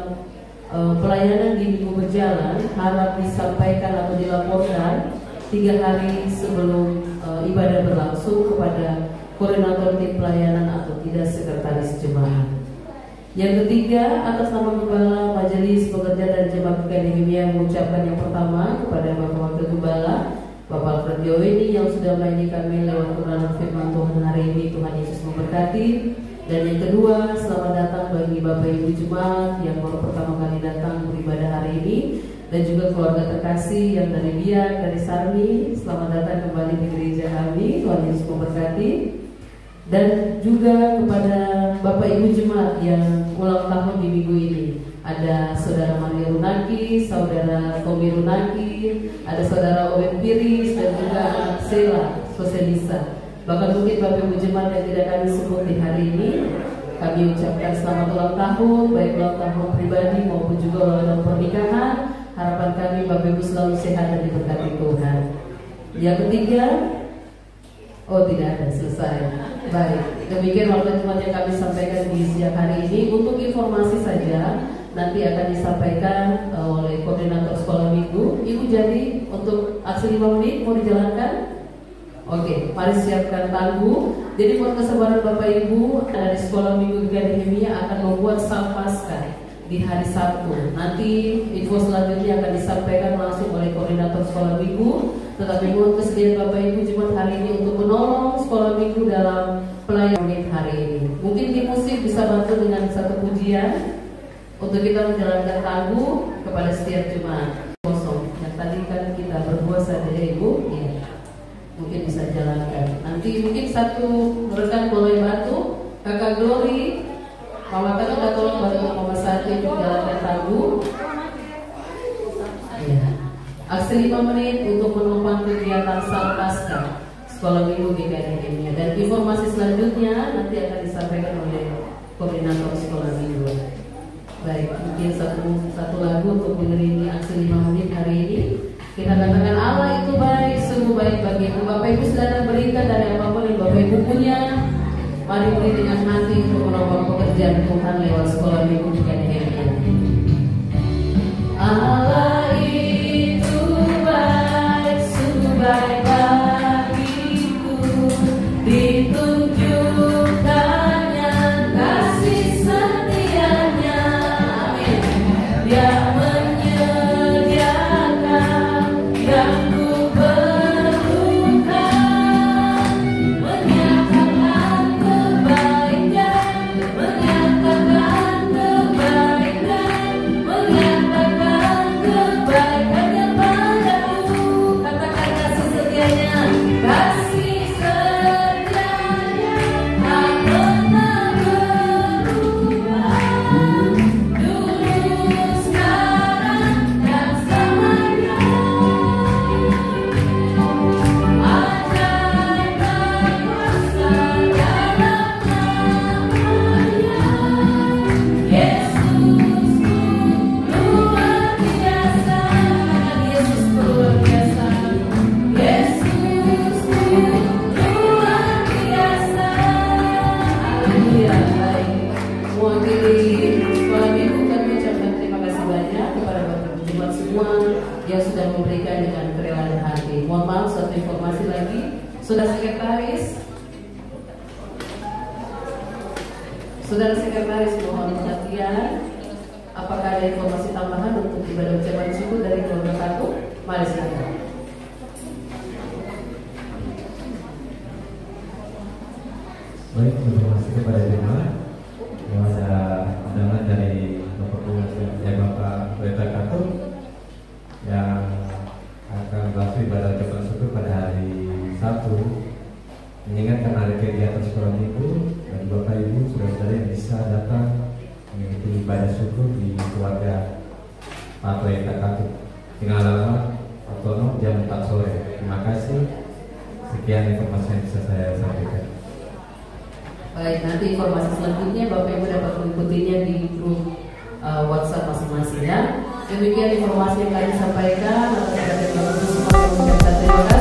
pelayanan di minggu berjalan, harap disampaikan atau dilaporkan 3 hari sebelum ibadah berlangsung kepada koordinator tim pelayanan atau tidak sekretaris jemaat. Yang ketiga, atas nama Gembala Majelis Pekerja dan Jemaat GKI Nehemia mengucapkan yang pertama kepada Bapak Wakil Gembala Bapak Alfred Yoeli yang sudah melayani kami lewat kebenaran firman Tuhan hari ini. Tuhan Yesus memberkati. Dan yang kedua, selamat datang bagi Bapak Ibu Jemaat yang baru pertama kali datang beribadah hari ini, dan juga keluarga terkasih yang dari Biak, dari Sarmi. Selamat datang kembali di gereja kami. Tuhan Yesus memberkati. Dan juga kepada Bapak Ibu Jemaat yang ulang tahun di minggu ini. Ada Saudara Maria Runaki, Saudara Tommy Runaki, ada Saudara Owen Piris, dan juga anak Sela Soselisa. Bahkan mungkin Bapak Ibu Jemaat yang tidak kami sebut di hari ini, kami ucapkan selamat ulang tahun, baik ulang tahun pribadi maupun juga ulang tahun pernikahan. Harapan kami Bapak Ibu selalu sehat dan diberkati Tuhan. Yang ketiga, tidak ada, selesai. Baik, demikian waktu Jumat yang kami sampaikan di siang hari ini. Untuk informasi saja, nanti akan disampaikan oleh koordinator sekolah minggu. Ibu jadi untuk aksi 5 menit mau dijalankan? Oke, mari siapkan tangguh Jadi buat kesabaran Bapak Ibu dari Sekolah Minggu Nehemia akan membuat Sang Paskah di hari Sabtu. Nanti info selanjutnya akan disampaikan langsung oleh koordinator Sekolah Minggu. Tetapi mohon kesediaan Bapak Ibu Jumat hari ini untuk menolong Sekolah Minggu dalam pelayanan hari ini. Mungkin di musik bisa bantu dengan satu pujian untuk kita menjalankan lagu kepada setiap Jumat kosong. Yang tadi kan kita berpuasa dari Ibu, ya. Mungkin bisa jalankan. Nanti mungkin satu rekan boleh bantu, Kakak Glory, Mama Kak kita tolong bantu Mama Sati untuk jalankan lagu. Ya. Aksi 5 menit untuk menopang kegiatan Sang Paskah Sekolah Minggu Nehemia. Dan informasi selanjutnya nanti akan disampaikan oleh koordinator Sekolah Minggu. Baik, mungkin satu lagu untuk mengiringi aksi 5 menit hari ini. Kita katakan Allah itu baik, sungguh baik bagimu. Bapak Ibu silakan berikan dari apapun yang Bapak Ibu punya. Mari beri dengan hati untuk menopang pekerjaan Tuhan lewat Sekolah Minggu Nehemia. Allah itu baik, sungguh baik bagiku. Ditunjukkannya kasih setianya. Amin. Dia yang ku perlukan, menyatakan kebaikan, menyatakan kebaikannya padaku. Katakan kasih setianya, kasih setianya tak pernah berubah. Dulu, sekarang, dan selamanya. Yang sudah memberikan dengan kerelaan hati. Mohon maaf, satu informasi lagi, Saudara Sekretaris mohon perhatian. Apakah ada informasi tambahan untuk ibadah ucapan syukur dari keluarga Katu? Mari silakan. Baik, terima kasih kepada jemaat yang ada undangan dari Bapak Pendeta Katu yang akan melakukan ibadah ucapan syukur pada hari Sabtu, mengingatkan hari kegiatan Sekolah Minggu dan Bapak Ibu saudara-saudara yang bisa datang mengikuti ibadah syukur di keluarga Pak Pendeta Katu dengan alamat Otonom jam 4 sore. Terima kasih. Sekian informasi yang bisa saya sampaikan. Baik, nanti informasi selanjutnya Bapak Ibu dapat mengikutinya di grup WhatsApp masing-masing ya. Demikian informasi yang kami sampaikan. Atas perhatian Bapak Ibu semua, terima kasih.